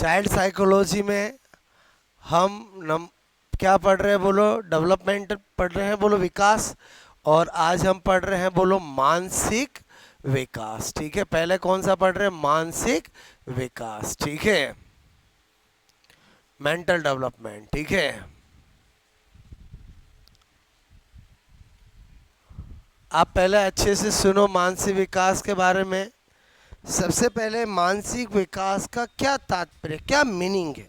Child psychology में हम क्या पढ़ रहे हैं बोलो? डेवलपमेंट पढ़ रहे हैं बोलो, विकास। और आज हम पढ़ रहे हैं बोलो मानसिक विकास। ठीक है, पहले कौन सा पढ़ रहे हैं? मानसिक विकास। ठीक है, मेंटल डेवलपमेंट। ठीक है, आप पहले अच्छे से सुनो मानसिक विकास के बारे में। सबसे पहले मानसिक विकास का क्या तात्पर्य, क्या मीनिंग है?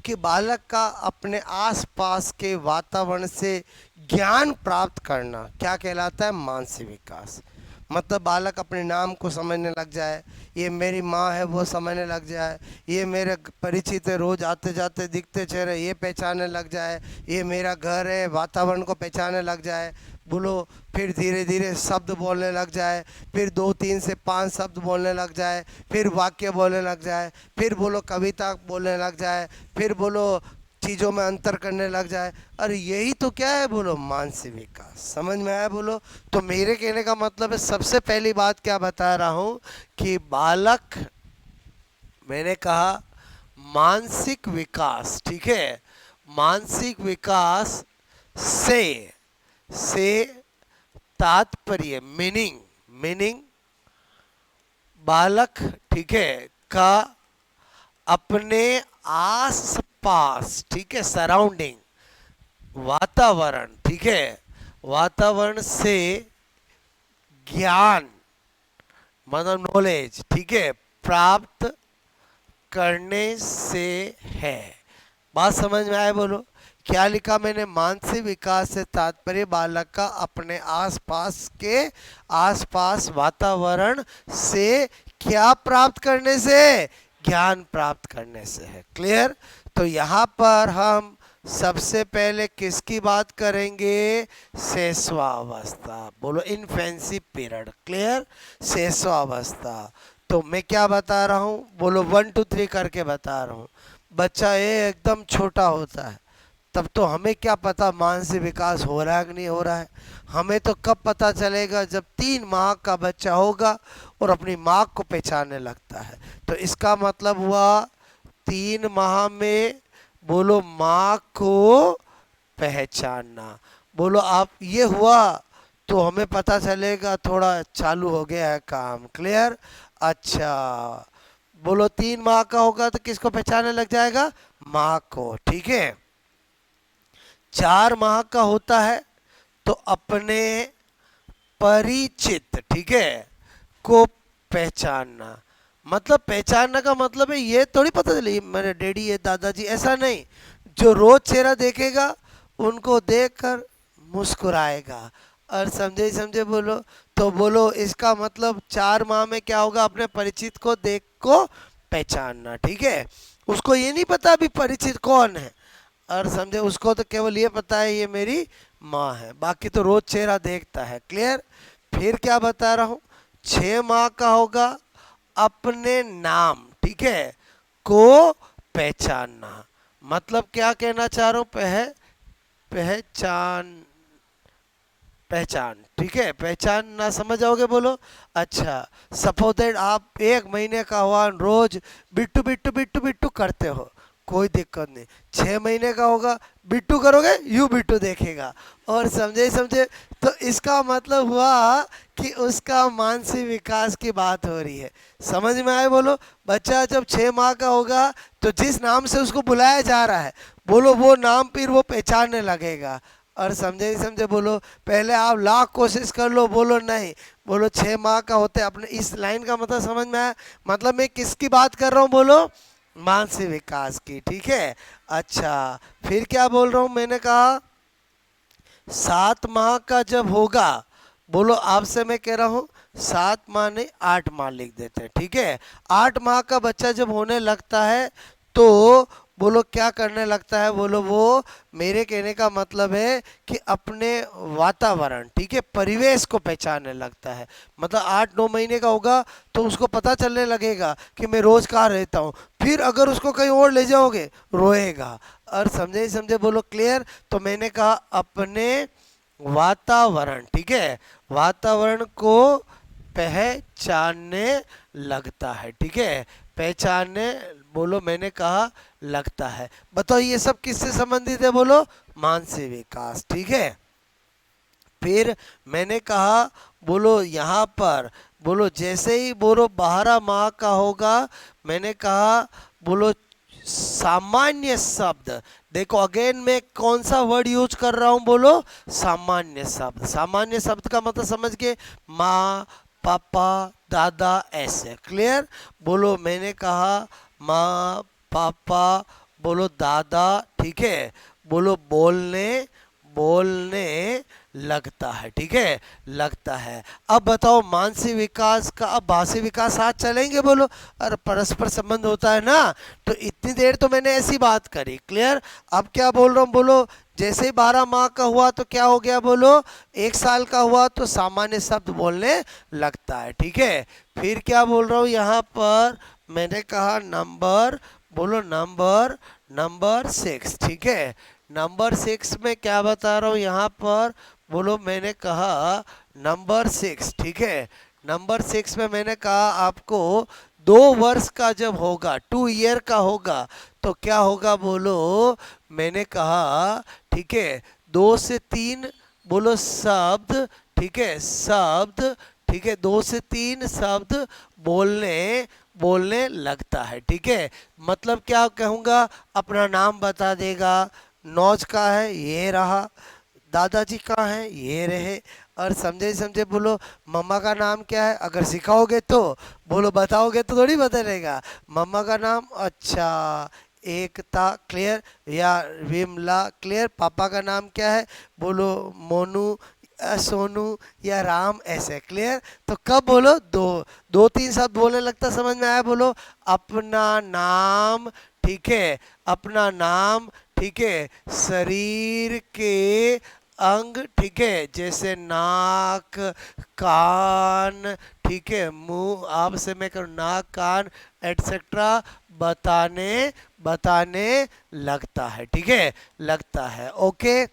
कि बालक का अपने आसपास के वातावरण से ज्ञान प्राप्त करना क्या कहलाता है? मानसिक विकास। मतलब बालक अपने नाम को समझने लग जाए, ये मेरी माँ है वो समझने लग जाए, ये मेरे परिचित है रोज आते जाते दिखते चेहरे ये पहचानने लग जाए, ये मेरा घर है वातावरण को पहचानने लग जाए बोलो। फिर धीरे धीरे शब्द बोलने लग जाए, फिर 2 3 से 5 शब्द बोलने लग जाए, फिर वाक्य बोलने लग जाए, फिर बोलो कविता बोलने लग जाए, फिर बोलो चीज़ों में अंतर करने लग जाए। अरे यही तो क्या है बोलो? मानसिक विकास। समझ में आया बोलो? तो मेरे कहने का मतलब है, सबसे पहली बात क्या बता रहा हूँ कि बालक, मैंने कहा मानसिक विकास। ठीक है, मानसिक विकास से तात्पर्य, मीनिंग, मीनिंग बालक, ठीक है, का अपने आस पास, ठीक है, सराउंडिंग, वातावरण, ठीक है, वातावरण से ज्ञान मतलब नॉलेज, ठीक है, प्राप्त करने से है। बात समझ में आए बोलो? क्या लिखा मैंने? मानसिक विकास से तात्पर्य बालक का अपने आसपास वातावरण से क्या प्राप्त करने से? ज्ञान प्राप्त करने से है। क्लियर? तो यहाँ पर हम सबसे पहले किसकी बात करेंगे? शैशवावस्था। बोलो इन्फेंसी पीरियड। क्लियर? शैशवावस्था। तो मैं क्या बता रहा हूँ बोलो? 1 2 3 करके बता रहा हूँ। बच्चा ये एकदम छोटा होता है, तब तो हमें क्या पता मानसिक विकास हो रहा है कि नहीं हो रहा है? हमें तो कब पता चलेगा? जब 3 माह का बच्चा होगा और अपनी माँ को पहचानने लगता है। तो इसका मतलब हुआ 3 माह में बोलो माँ को पहचानना। बोलो आप ये हुआ तो हमें पता चलेगा थोड़ा चालू हो गया है काम। क्लियर? अच्छा, बोलो 3 माह का होगा तो किसको पहचानने लग जाएगा? माँ को। ठीक है, 4 माह का होता है तो अपने परिचित, ठीक है, को पहचानना। मतलब पहचानना का मतलब है ये थोड़ी पता चली मेरे डैडी है दादाजी, ऐसा नहीं। जो रोज चेहरा देखेगा उनको देखकर मुस्कुराएगा। और समझे समझे बोलो? तो बोलो इसका मतलब 4 माह में क्या होगा? अपने परिचित को देख को पहचानना। ठीक है, उसको ये नहीं पता अभी परिचित कौन है, और समझे? उसको तो केवल ये पता है ये मेरी माँ है, बाकी तो रोज चेहरा देखता है। क्लियर? फिर क्या बता रहा हूँ? 6 माह का होगा अपने नाम, ठीक है, को पहचानना। मतलब क्या कहना चाह रहा हूँ? पहचान, पहचान। ठीक है, पहचान ना समझ आओगे बोलो? अच्छा, सपोज दैट आप 1 महीने का हुआ रोज बिट्टू बिट्टू बिट्टू बिट्टू करते हो, कोई दिक्कत नहीं। 6 महीने का होगा बिट्टू करोगे, यू बिट्टू देखेगा। और समझे समझे? तो इसका मतलब हुआ कि उसका मानसिक विकास की बात हो रही है। समझ में आए बोलो? बच्चा जब 6 माह का होगा तो जिस नाम से उसको बुलाया जा रहा है बोलो वो नाम फिर वो पहचानने लगेगा। और समझे नहीं समझे बोलो? पहले आप लाख कोशिश कर लो, बोलो नहीं। बोलो 6 माह का होते अपने, इस लाइन का मतलब समझ में आया? मतलब मैं किसकी बात कर रहा हूँ बोलो? मानसिक विकास की। ठीक है, अच्छा, फिर क्या बोल रहा हूँ? मैंने कहा 7 माह का जब होगा, बोलो आपसे मैं कह रहा हूँ 7 माह नहीं 8 माह लिख देते हैं। ठीक है, 8 माह का बच्चा जब होने लगता है तो बोलो क्या करने लगता है? बोलो वो, मेरे कहने का मतलब है कि अपने वातावरण, ठीक है, परिवेश को पहचानने लगता है। मतलब 8 9 महीने का होगा तो उसको पता चलने लगेगा कि मैं रोज कहाँ रहता हूँ। फिर अगर उसको कहीं और ले जाओगे रोएगा। और समझे समझे बोलो? क्लियर? तो मैंने कहा अपने वातावरण, ठीक है, वातावरण को पहचानने लगता है। ठीक है, पहचानने, बोलो मैंने कहा लगता है। बताओ ये सब किससे संबंधित है? बोलो मानसिक विकास। ठीक है, फिर मैंने कहा बोलो यहाँ पर, बोलो जैसे ही बोलो 12 माह का होगा, मैंने कहा बोलो सामान्य शब्द। देखो अगेन मैं कौन सा वर्ड यूज कर रहा हूं? बोलो सामान्य शब्द। सामान्य शब्द का मतलब समझ के, माँ, पापा, दादा, ऐसे। क्लियर? बोलो मैंने कहा माँ, पापा, बोलो दादा। ठीक है, बोलो बोलने, बोलने लगता है। ठीक है, लगता है। अब बताओ मानसिक विकास का, अब भाषी विकास साथ चलेंगे? बोलो, और परस्पर संबंध होता है ना। तो इतनी देर तो मैंने ऐसी बात करी। क्लियर? अब क्या बोल रहा हूँ? बोलो जैसे ही 12 माह का हुआ तो क्या हो गया? बोलो 1 साल का हुआ तो सामान्य शब्द बोलने लगता है। ठीक है, फिर क्या बोल रहा हूँ यहाँ पर? मैंने कहा नंबर, बोलो नंबर, नंबर 6। ठीक है, नंबर 6 में क्या बता रहा हूँ यहाँ पर? बोलो मैंने कहा नंबर 6। ठीक है, नंबर 6 में मैंने कहा आपको 2 वर्ष का जब होगा, 2 ईयर का होगा, तो क्या होगा? बोलो मैंने कहा ठीक है 2 से 3 बोलो शब्द। ठीक है, शब्द। ठीक है, 2 से 3 शब्द बोलने, बोलने लगता है। ठीक है, मतलब क्या कहूँगा? अपना नाम बता देगा। नौज का है, ये रहा। दादाजी कहाँ हैं? ये रहे। और समझे समझे बोलो मम्मा का नाम क्या है? अगर सिखाओगे तो, बोलो बताओगे तो थोड़ी बदलेगा। मम्मा का नाम, अच्छा एकता। क्लियर? या विमला। क्लियर? पापा का नाम क्या है? बोलो मोनू, सोनू, या राम, ऐसे। क्लियर? तो कब बोलो? दो, 2-3 शब्द बोलने लगता। समझ में आया? बोलो अपना नाम। ठीक है, अपना नाम। ठीक है, शरीर के अंग। ठीक है, जैसे नाक, कान। ठीक है, मुंह, आप से मैं करूँ नाक, कान, एटसेट्रा बताने, बताने लगता है। ठीक है, लगता है। ओके,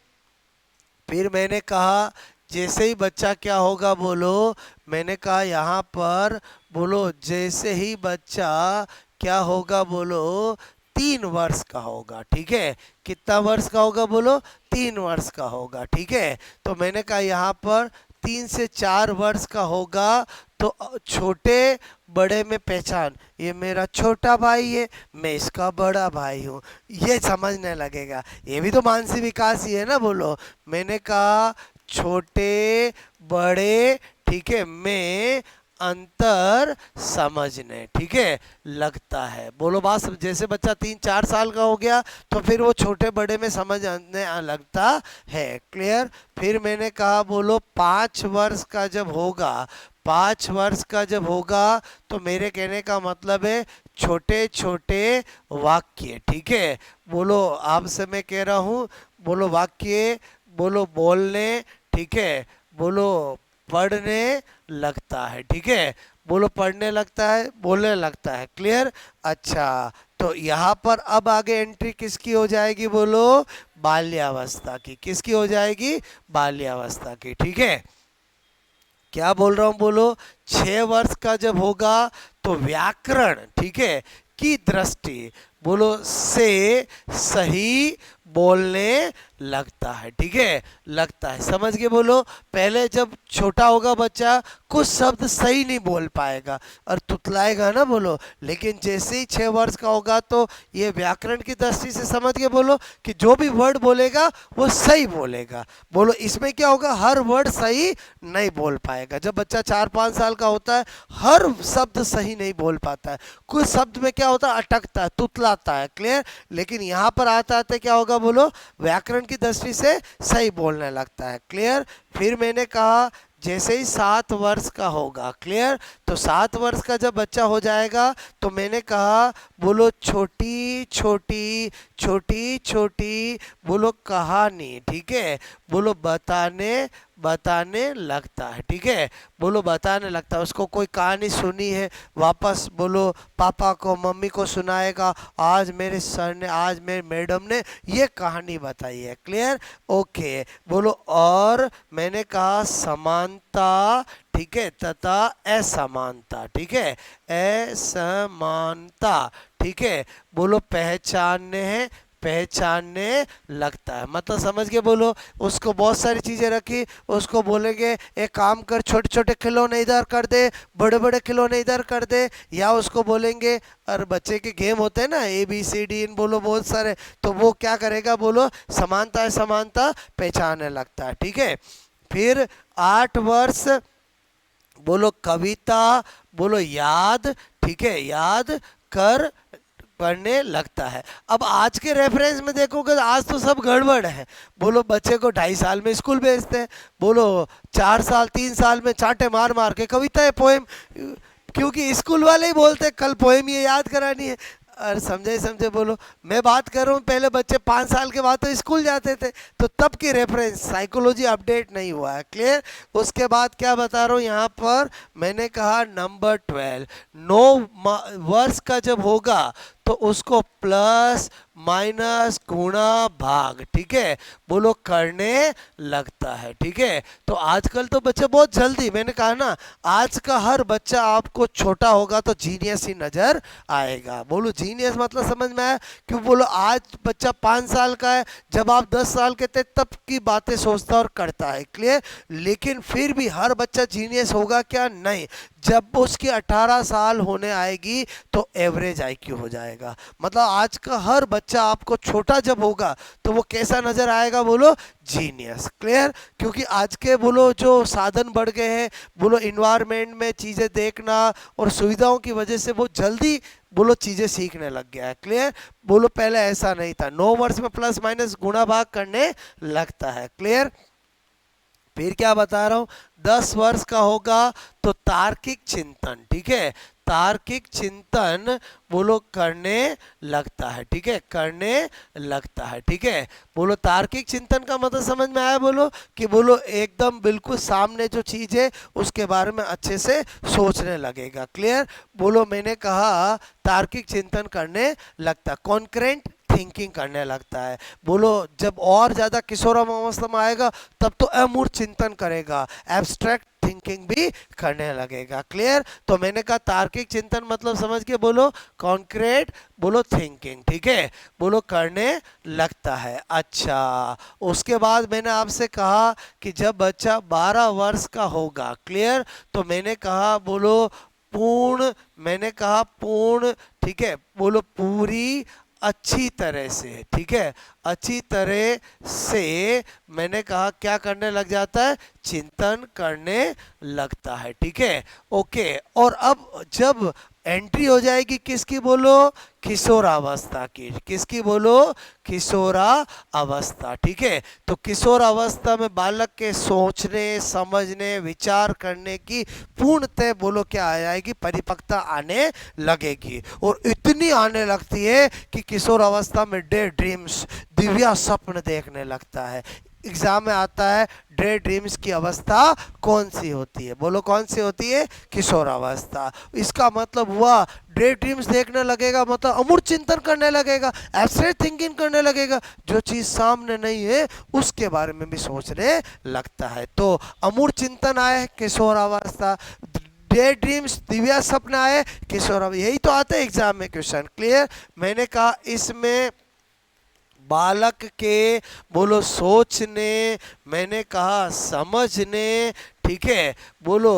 फिर मैंने कहा जैसे ही बच्चा क्या होगा? बोलो मैंने कहा यहाँ पर, बोलो जैसे ही बच्चा क्या होगा? बोलो 3 वर्ष का होगा। ठीक है, कितना वर्ष का होगा? बोलो 3 वर्ष का होगा। ठीक है, तो मैंने कहा यहाँ पर 3 से 4 वर्ष का होगा तो छोटे बड़े में पहचान, ये मेरा छोटा भाई है, मैं इसका बड़ा भाई हूँ, ये समझने लगेगा। ये भी तो मानसिक विकास ही है ना। बोलो मैंने कहा छोटे बड़े, ठीक है, में अंतर समझने, ठीक है, लगता है। बोलो बात, जैसे बच्चा 3-4 साल का हो गया तो फिर वो छोटे बड़े में समझने लगता है। क्लियर? फिर मैंने कहा बोलो 5 वर्ष का जब होगा, 5 वर्ष का जब होगा तो मेरे कहने का मतलब है छोटे छोटे वाक्य। ठीक है, बोलो आपसे मैं कह रहा हूँ, बोलो वाक्य, बोलो बोलने। ठीक है, बोलो पढ़ने लगता है। ठीक है, बोलो पढ़ने लगता है, बोलने लगता है। क्लियर? अच्छा, तो यहाँ पर अब आगे एंट्री किसकी हो जाएगी? बोलो बाल्यावस्था की। किसकी हो जाएगी? बाल्यावस्था की। ठीक है, क्या बोल रहा हूँ? बोलो 6 वर्ष का जब होगा तो व्याकरण, ठीक है, की दृष्टि, बोलो से सही बोलने लगता है। ठीक है, लगता है। समझ के बोलो, पहले जब छोटा होगा बच्चा कुछ शब्द सही नहीं बोल पाएगा और तुतलाएगा ना। बोलो लेकिन जैसे ही 6 वर्ष का होगा तो ये व्याकरण की दृष्टि से समझ के बोलो कि जो भी वर्ड बोलेगा वो सही बोलेगा। बोलो इसमें क्या होगा? हर वर्ड सही नहीं बोल पाएगा। जब बच्चा 4-5 साल का होता है हर शब्द सही नहीं बोल पाता है, कुछ शब्द में क्या होता है? अटकता है, तुतलाता है। क्लियर? लेकिन यहाँ पर आता आता क्या होगा? बोलो व्याकरण की दृष्टि से सही बोलने लगता है। क्लियर? फिर मैंने कहा जैसे ही 7 वर्ष का होगा, क्लियर, तो 7 वर्ष का जब बच्चा हो जाएगा तो मैंने कहा बोलो छोटी छोटी, छोटी छोटी, बोलो कहानी, ठीक है, बोलो बताने बताने लगता है। ठीक है, बोलो बताने लगता है। उसको कोई कहानी सुनी है, वापस बोलो पापा को मम्मी को सुनाएगा, आज मेरे सर ने, आज मेरे मैडम ने ये कहानी बताई है। क्लियर? ओके, बोलो और मैंने कहा समानता, ठीक है, तथा असमानता। ठीक है, असमानता, ठीक है, बोलो पहचानने हैं, पहचानने लगता है। मतलब समझ के बोलो, उसको बहुत सारी चीजें रखी, उसको बोलेंगे एक काम कर, छोटे छोटे खिलौने इधर कर दे, बड़े बड़े खिलौने इधर कर दे, या उसको बोलेंगे, और बच्चे के गेम होते हैं ना, ABCD इन बोलो बहुत सारे, तो वो क्या करेगा, बोलो समानता है, समानता पहचानने लगता है। ठीक है, फिर 8 वर्ष, बोलो कविता, बोलो याद, ठीक है, याद कर पढ़ने लगता है। अब आज के रेफरेंस में देखोगे, आज तो सब गड़बड़ है। बोलो बच्चे को 2.5 साल में स्कूल भेजते हैं, बोलो 4 साल 3 साल में चाटे मार मार के कविता है, पोएम, क्योंकि स्कूल वाले ही बोलते हैं कल पोएम ये याद करानी है। और समझे समझे बोलो, मैं बात कर रहा हूँ पहले बच्चे 5 साल के बाद तो स्कूल जाते थे, तो तब की रेफरेंस, साइकोलॉजी अपडेट नहीं हुआ है। क्लियर? उसके बाद क्या बता रहा हूँ यहाँ पर, मैंने कहा नंबर 12, 9 वर्ष का जब होगा तो उसको प्लस माइनस गुणा भाग, ठीक है, बोलो करने लगता है। ठीक है, तो आजकल तो बच्चे बहुत जल्दी, मैंने कहा ना, आज का हर बच्चा आपको छोटा होगा तो जीनियस ही नजर आएगा। बोलो जीनियस मतलब समझ में आया? क्यों? बोलो आज बच्चा 5 साल का है, जब आप 10 साल के थे तब की बातें सोचता और करता है। क्लियर? लेकिन फिर भी हर बच्चा जीनियस होगा क्या? नहीं। जब उसकी 18 साल होने आएगी तो एवरेज IQ हो जाएगा। मतलब आज का हर बच्चा आपको छोटा जब होगा तो वो कैसा नजर आएगा? बोलो जीनियस। क्लियर? क्योंकि आज के बोलो जो साधन बढ़ गए हैं, बोलो इन्वायरमेंट में चीज़ें देखना और सुविधाओं की वजह से वो जल्दी बोलो चीज़ें सीखने लग गया है। क्लियर? बोलो पहले ऐसा नहीं था, 9 वर्ष में प्लस माइनस गुणा भाग करने लगता है। क्लियर? फिर क्या बता रहा हूं, 10 वर्ष का होगा तो तार्किक चिंतन, ठीक है, तार्किक चिंतन बोलो करने लगता है। ठीक है, करने लगता है। ठीक है, बोलो तार्किक चिंतन का मतलब समझ में आया? बोलो कि बोलो एकदम बिल्कुल सामने जो चीज है उसके बारे में अच्छे से सोचने लगेगा। क्लियर? बोलो मैंने कहा तार्किक चिंतन करने लगता, कॉन्करेंट थिंकिंग करने लगता है। बोलो जब और ज़्यादा किशोरावस्था में आएगा तब तो अमूर्त चिंतन करेगा, एब्स्ट्रैक्ट थिंकिंग भी करने लगेगा। क्लियर? तो मैंने कहा तार्किक चिंतन मतलब समझ के बोलो कॉन्क्रीट, बोलो थिंकिंग, ठीक है, बोलो करने लगता है। अच्छा, उसके बाद मैंने आपसे कहा कि जब बच्चा 12 वर्ष का होगा, क्लियर, तो मैंने कहा बोलो पूर्ण, मैंने कहा पूर्ण, ठीक है, बोलो पूरी अच्छी तरह से, ठीक है, अच्छी तरह से मैंने कहा क्या करने लग जाता है? चिंतन करने लगता है। ठीक है, ओके। और अब जब एंट्री हो जाएगी किसकी? बोलो किशोरावस्था की। किसकी? बोलो किशोरावस्था। ठीक है, तो किशोरावस्था में बालक के सोचने, समझने, विचार करने की पूर्णतः बोलो क्या आ जाएगी? परिपक्वता आने लगेगी। और इतनी आने लगती है कि किशोरावस्था में डे ड्रीम्स, दिव्या स्वप्न देखने लगता है। एग्जाम में आता है डे ड्रीम्स की अवस्था कौन सी होती है? बोलो कौन सी होती है? किशोरावस्था। इसका मतलब हुआ डे ड्रीम्स देखने लगेगा, मतलब अमूर्त चिंतन करने लगेगा, एब्स्ट्रैक्ट थिंकिंग करने लगेगा, जो चीज सामने नहीं है उसके बारे में भी सोचने लगता है। तो अमूर्त चिंतन आए किशोरावस्था, डे ड्रीम्स दिव्या सपना आए किशोरावस्था, यही तो आता है एग्जाम में क्वेश्चन। क्लियर? मैंने कहा इसमें बालक के बोलो सोचने, मैंने कहा समझने, ठीक है, बोलो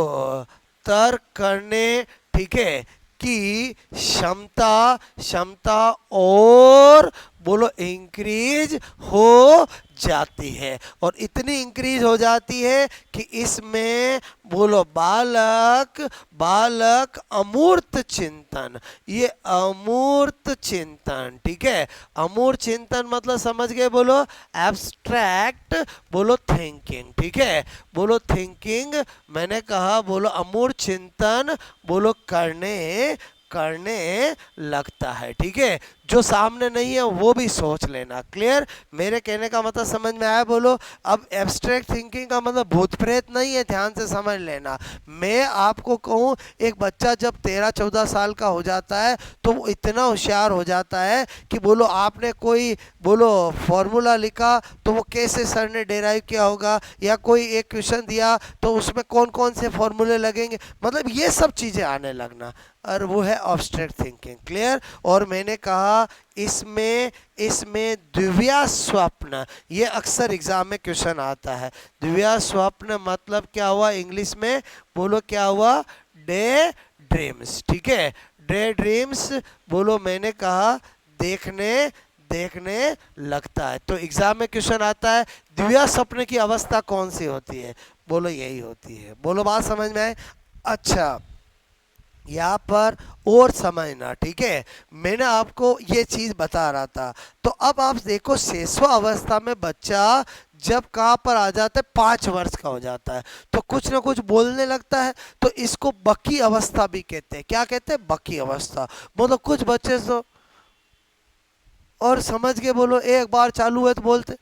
तर्क करने, ठीक है, की क्षमता, क्षमता और बोलो इंक्रीज हो जाती है। और इतनी इंक्रीज हो जाती है कि इसमें बोलो बालक, बालक अमूर्त चिंतन, ये अमूर्त चिंतन, ठीक है, अमूर्त चिंतन मतलब समझ गए? बोलो एब्स्ट्रैक्ट, बोलो थिंकिंग, ठीक है, बोलो थिंकिंग, मैंने कहा बोलो अमूर्त चिंतन बोलो करने करने लगता है। ठीक है, जो सामने नहीं है वो भी सोच लेना। क्लियर? मेरे कहने का मतलब समझ में आया? बोलो। अब एब्स्ट्रैक्ट थिंकिंग का मतलब भूत प्रेत नहीं है, ध्यान से समझ लेना। मैं आपको कहूँ, एक बच्चा जब 13-14 साल का हो जाता है तो वो इतना होशियार हो जाता है कि बोलो आपने कोई बोलो फॉर्मूला लिखा तो वो कैसे सर ने डेराइव किया होगा, या कोई एक क्वेश्चन दिया तो उसमें कौन कौन से फॉर्मूले लगेंगे, मतलब ये सब चीज़ें आने लगना, और वो है ऑब्स्ट्रैक्ट थिंकिंग। क्लियर? और मैंने कहा इसमें इसमें दिव्या स्वप्न, ये अक्सर एग्जाम में क्वेश्चन आता है। दिव्या स्वप्न मतलब क्या हुआ इंग्लिश में? बोलो क्या हुआ? Day dreams. ठीक है, डे ड्रीम्स बोलो, मैंने कहा देखने देखने लगता है। तो एग्जाम में क्वेश्चन आता है दिव्या स्वप्न की अवस्था कौन सी होती है? बोलो यही होती है। बोलो बात समझ में आए? अच्छा, यहाँ पर और समझना। ठीक है, मैंने आपको ये चीज़ बता रहा था। तो अब आप देखो, शेषवा अवस्था में बच्चा जब कहाँ पर आ जाता है, 5 वर्ष का हो जाता है, तो कुछ ना कुछ बोलने लगता है। तो इसको बकी अवस्था भी कहते हैं। क्या कहते हैं? बकी अवस्था। मतलब कुछ बच्चे तो, और समझ के बोलो, एक बार चालू है तो बोलते,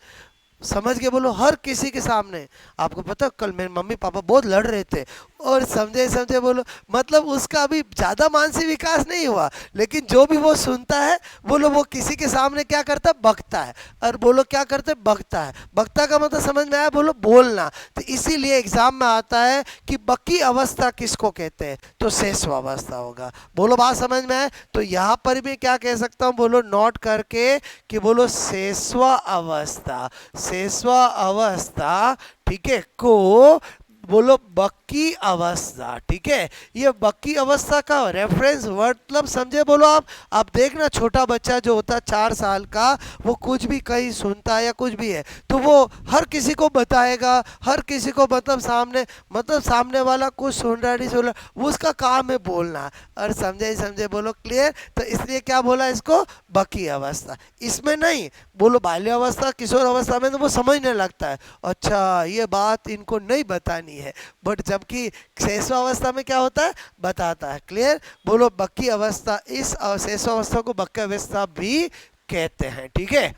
समझ के बोलो, हर किसी के सामने। आपको पता कल मेरे मम्मी पापा बहुत लड़ रहे थे, और समझे समझे बोलो, मतलब उसका अभी ज़्यादा मानसिक विकास नहीं हुआ, लेकिन जो भी वो सुनता है बोलो, वो किसी के सामने क्या करता है? बकता है। और बोलो क्या करते हैं? बकता है। बकता का मतलब समझ में आया? बोलो बोलना। तो इसीलिए एग्जाम में आता है कि बकी अवस्था किसको कहते हैं? तो शेषवा अवस्था होगा। बोलो बात समझ में आए? तो यहाँ पर भी क्या कह सकता हूँ? बोलो नोट करके कि बोलो शेषवा अवस्था, शेषवा अवस्था, ठीक है, को बोलो बक्की अवस्था। ठीक है, ये बक्की अवस्था का रेफरेंस मतलब समझे? बोलो आप देखना, छोटा बच्चा जो होता है 4 साल का, वो कुछ भी कहीं सुनता है या कुछ भी है तो वो हर किसी को बताएगा, हर किसी को, मतलब सामने वाला कुछ सुन रहा नहीं सुन रहा, वो उसका काम है बोलना। और समझे समझे? बोलो क्लियर? तो इसलिए क्या बोला इसको? बकी अवस्था। इसमें नहीं, बोलो बाल्यावस्था किशोर अवस्था में तो वो समझने लगता है, अच्छा ये बात इनको नहीं बतानी है, बट जबकि शेषावस्था में क्या होता है? बताता है। क्लियर? बोलो बक्की अवस्था, इस शेषावस्था को बक्की अवस्था भी कहते हैं। ठीक है,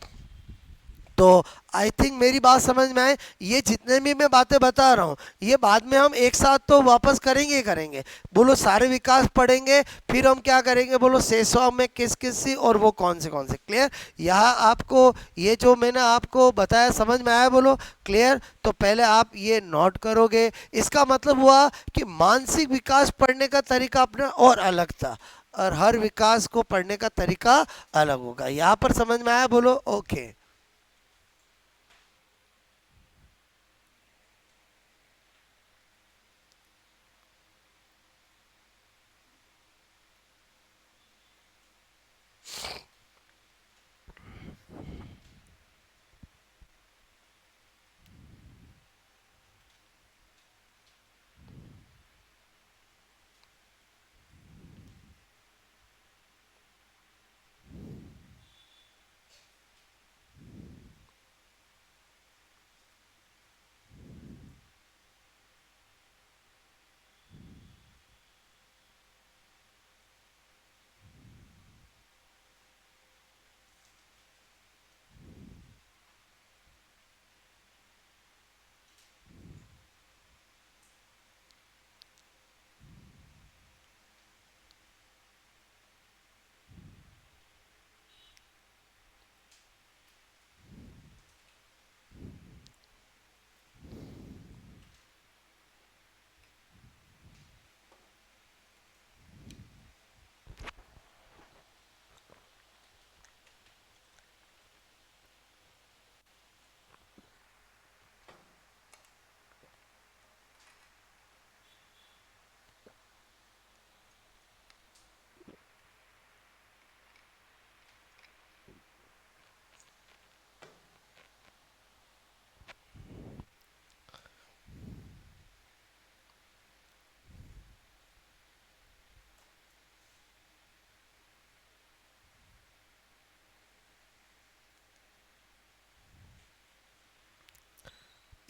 तो आई थिंक मेरी बात समझ में आए? ये जितने भी मैं बातें बता रहा हूँ, ये बाद में हम एक साथ तो वापस करेंगे ही करेंगे। बोलो सारे विकास पढ़ेंगे, फिर हम क्या करेंगे? बोलो शेषवा में किस किस सी और वो कौन से। क्लियर? यहाँ आपको ये जो मैंने आपको बताया समझ में आया? बोलो क्लियर? तो पहले आप ये नोट करोगे। इसका मतलब हुआ कि मानसिक विकास पढ़ने का तरीका अपना और अलग था, और हर विकास को पढ़ने का तरीका अलग होगा। यहाँ पर समझ में आया? बोलो ओके।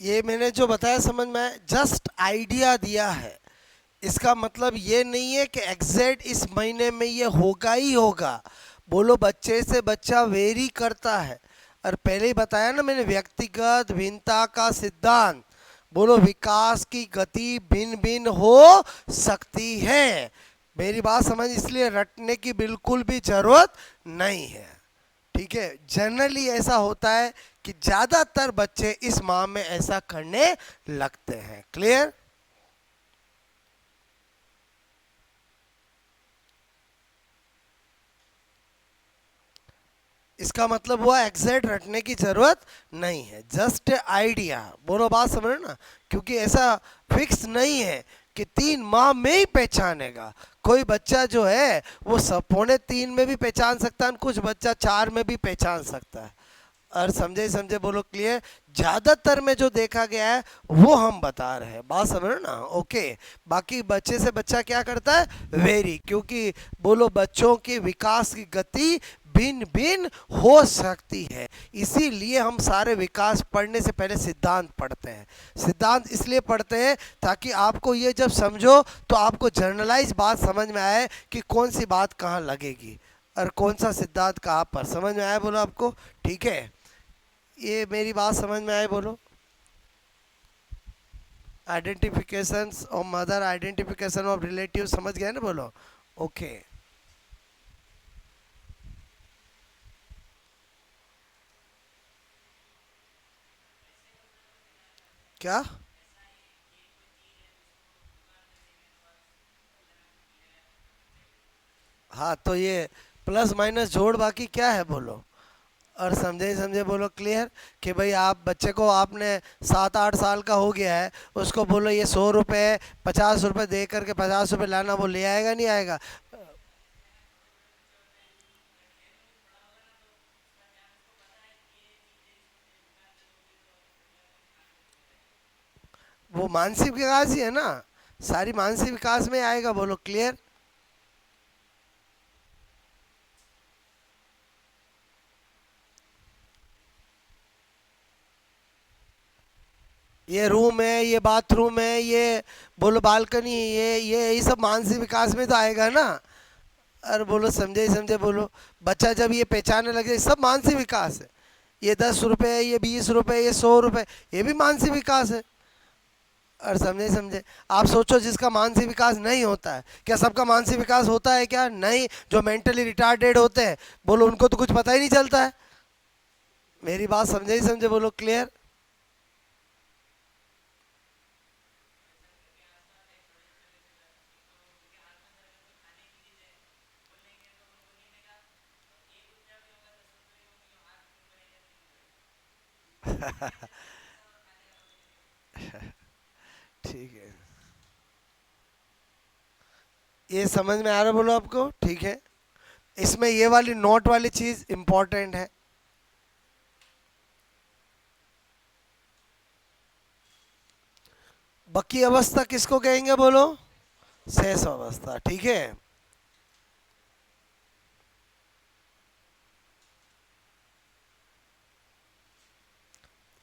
ये मैंने जो बताया समझ में आया? जस्ट आइडिया दिया है, इसका मतलब ये नहीं है कि एग्जैक्ट इस महीने में ये होगा ही होगा। बोलो बच्चे से बच्चा वेरी करता है। और पहले ही बताया ना मैंने, व्यक्तिगत भिन्नता का सिद्धांत। बोलो विकास की गति भिन्न भिन्न हो सकती है। मेरी बात समझ, इसलिए रटने की बिल्कुल भी जरूरत नहीं है। ठीक है, जनरली ऐसा होता है कि ज्यादातर बच्चे इस माह में ऐसा करने लगते हैं। क्लियर? इसका मतलब हुआ एग्जैक्ट रटने की जरूरत नहीं है, जस्ट आइडिया। बोलो बात समझ रहे हो ना? क्योंकि ऐसा फिक्स नहीं है कि 3 माह में ही पहचानेगा। कोई बच्चा जो है वो 3.25 में भी पहचान सकता है, कुछ बच्चा 4 में भी पहचान सकता है। और समझे समझे बोलो क्लियर? ज्यादातर में जो देखा गया है वो हम बता रहे हैं। बात समझ रहे हो ना? ओके। बाकी बच्चे से बच्चा क्या करता है? वेरी, क्योंकि बोलो बच्चों की विकास की गति भिन्न भिन्न हो सकती है। इसीलिए हम सारे विकास पढ़ने से पहले सिद्धांत पढ़ते हैं। सिद्धांत इसलिए पढ़ते हैं ताकि आपको ये जब समझो तो आपको जर्नलाइज बात समझ में आए कि कौन सी बात कहाँ लगेगी और कौन सा सिद्धांत कहाँ पर। समझ में आया बोलो आपको? ठीक है, ये मेरी बात समझ में आए बोलो? Identification of mother, identification of relative, समझ गए ना बोलो? ओके। क्या? हाँ, तो ये प्लस माइनस जोड़ बाकी क्या है बोलो? और समझे समझे बोलो क्लियर? कि भाई आप बच्चे को, आपने 7-8 साल का हो गया है, उसको बोलो ये 100 रुपये 50 रुपये दे करके 50 रुपये लाना, वो ले आएगा नहीं आएगा? वो मानसिक विकास ही है ना, सारी मानसिक विकास में आएगा। बोलो क्लियर? ये रूम है, ये बाथरूम है, ये बोलो बालकनी, ये सब मानसिक विकास में तो आएगा ना। अरे बोलो समझे ही समझे बोलो? बच्चा जब ये पहचानने लगे, सब मानसिक विकास है। ये 10 रुपए, ये 20 रुपए, ये 100 रुपए, ये भी मानसिक विकास है। और समझे समझे? आप सोचो जिसका मानसिक विकास नहीं होता है, क्या सबका मानसिक विकास होता है? क्या नहीं? जो मेंटली रिटार्डेड होते हैं, बोलो उनको तो कुछ पता ही नहीं चलता है। मेरी बात समझे ही समझे बोलो क्लियर? ठीक है, ये समझ में आ रहा बोलो आपको? ठीक है, इसमें ये वाली नोट वाली चीज इंपॉर्टेंट है। बकी अवस्था किसको कहेंगे बोलो? शेष अवस्था। ठीक है,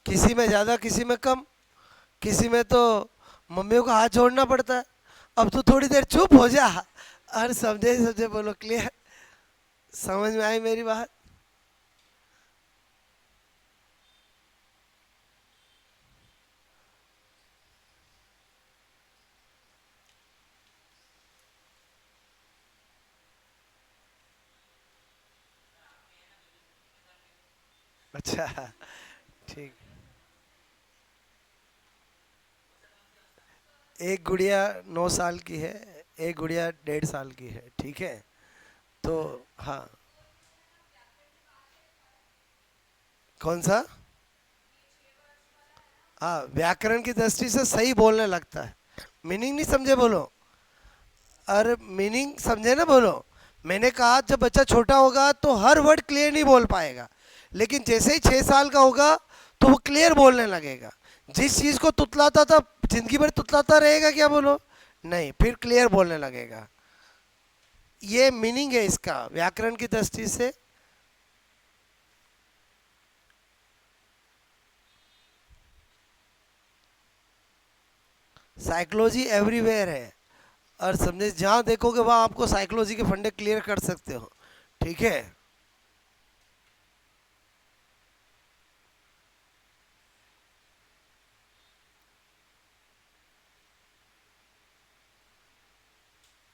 किसी में ज्यादा किसी में कम, किसी में तो मम्मियों का हाथ जोड़ना पड़ता है। अब तो थोड़ी देर चुप हो जा। अरे समझे समझे बोलो क्लियर? समझ में आई मेरी बात? अच्छा, ठीक। एक गुड़िया 9 साल की है, एक गुड़िया 1.5 साल की है। ठीक है, तो हाँ। कौन सा? हाँ, व्याकरण की दृष्टि से सही बोलने लगता है। मीनिंग नहीं समझे बोलो? अरे मीनिंग समझे ना बोलो? मैंने कहा जब बच्चा छोटा होगा तो हर वर्ड क्लियर नहीं बोल पाएगा, लेकिन जैसे ही 6 साल का होगा तो वो क्लियर बोलने लगेगा। जिस चीज़ को तुतलाता था, जिंदगी भर तुतलाता रहेगा क्या बोलो? नहीं, फिर क्लियर बोलने लगेगा। ये मीनिंग है इसका व्याकरण की दृष्टि से। साइकोलॉजी एवरीवेयर है। और समझे, जहाँ देखोगे वहाँ आपको साइकोलॉजी के फंडे क्लियर कर सकते हो, ठीक है।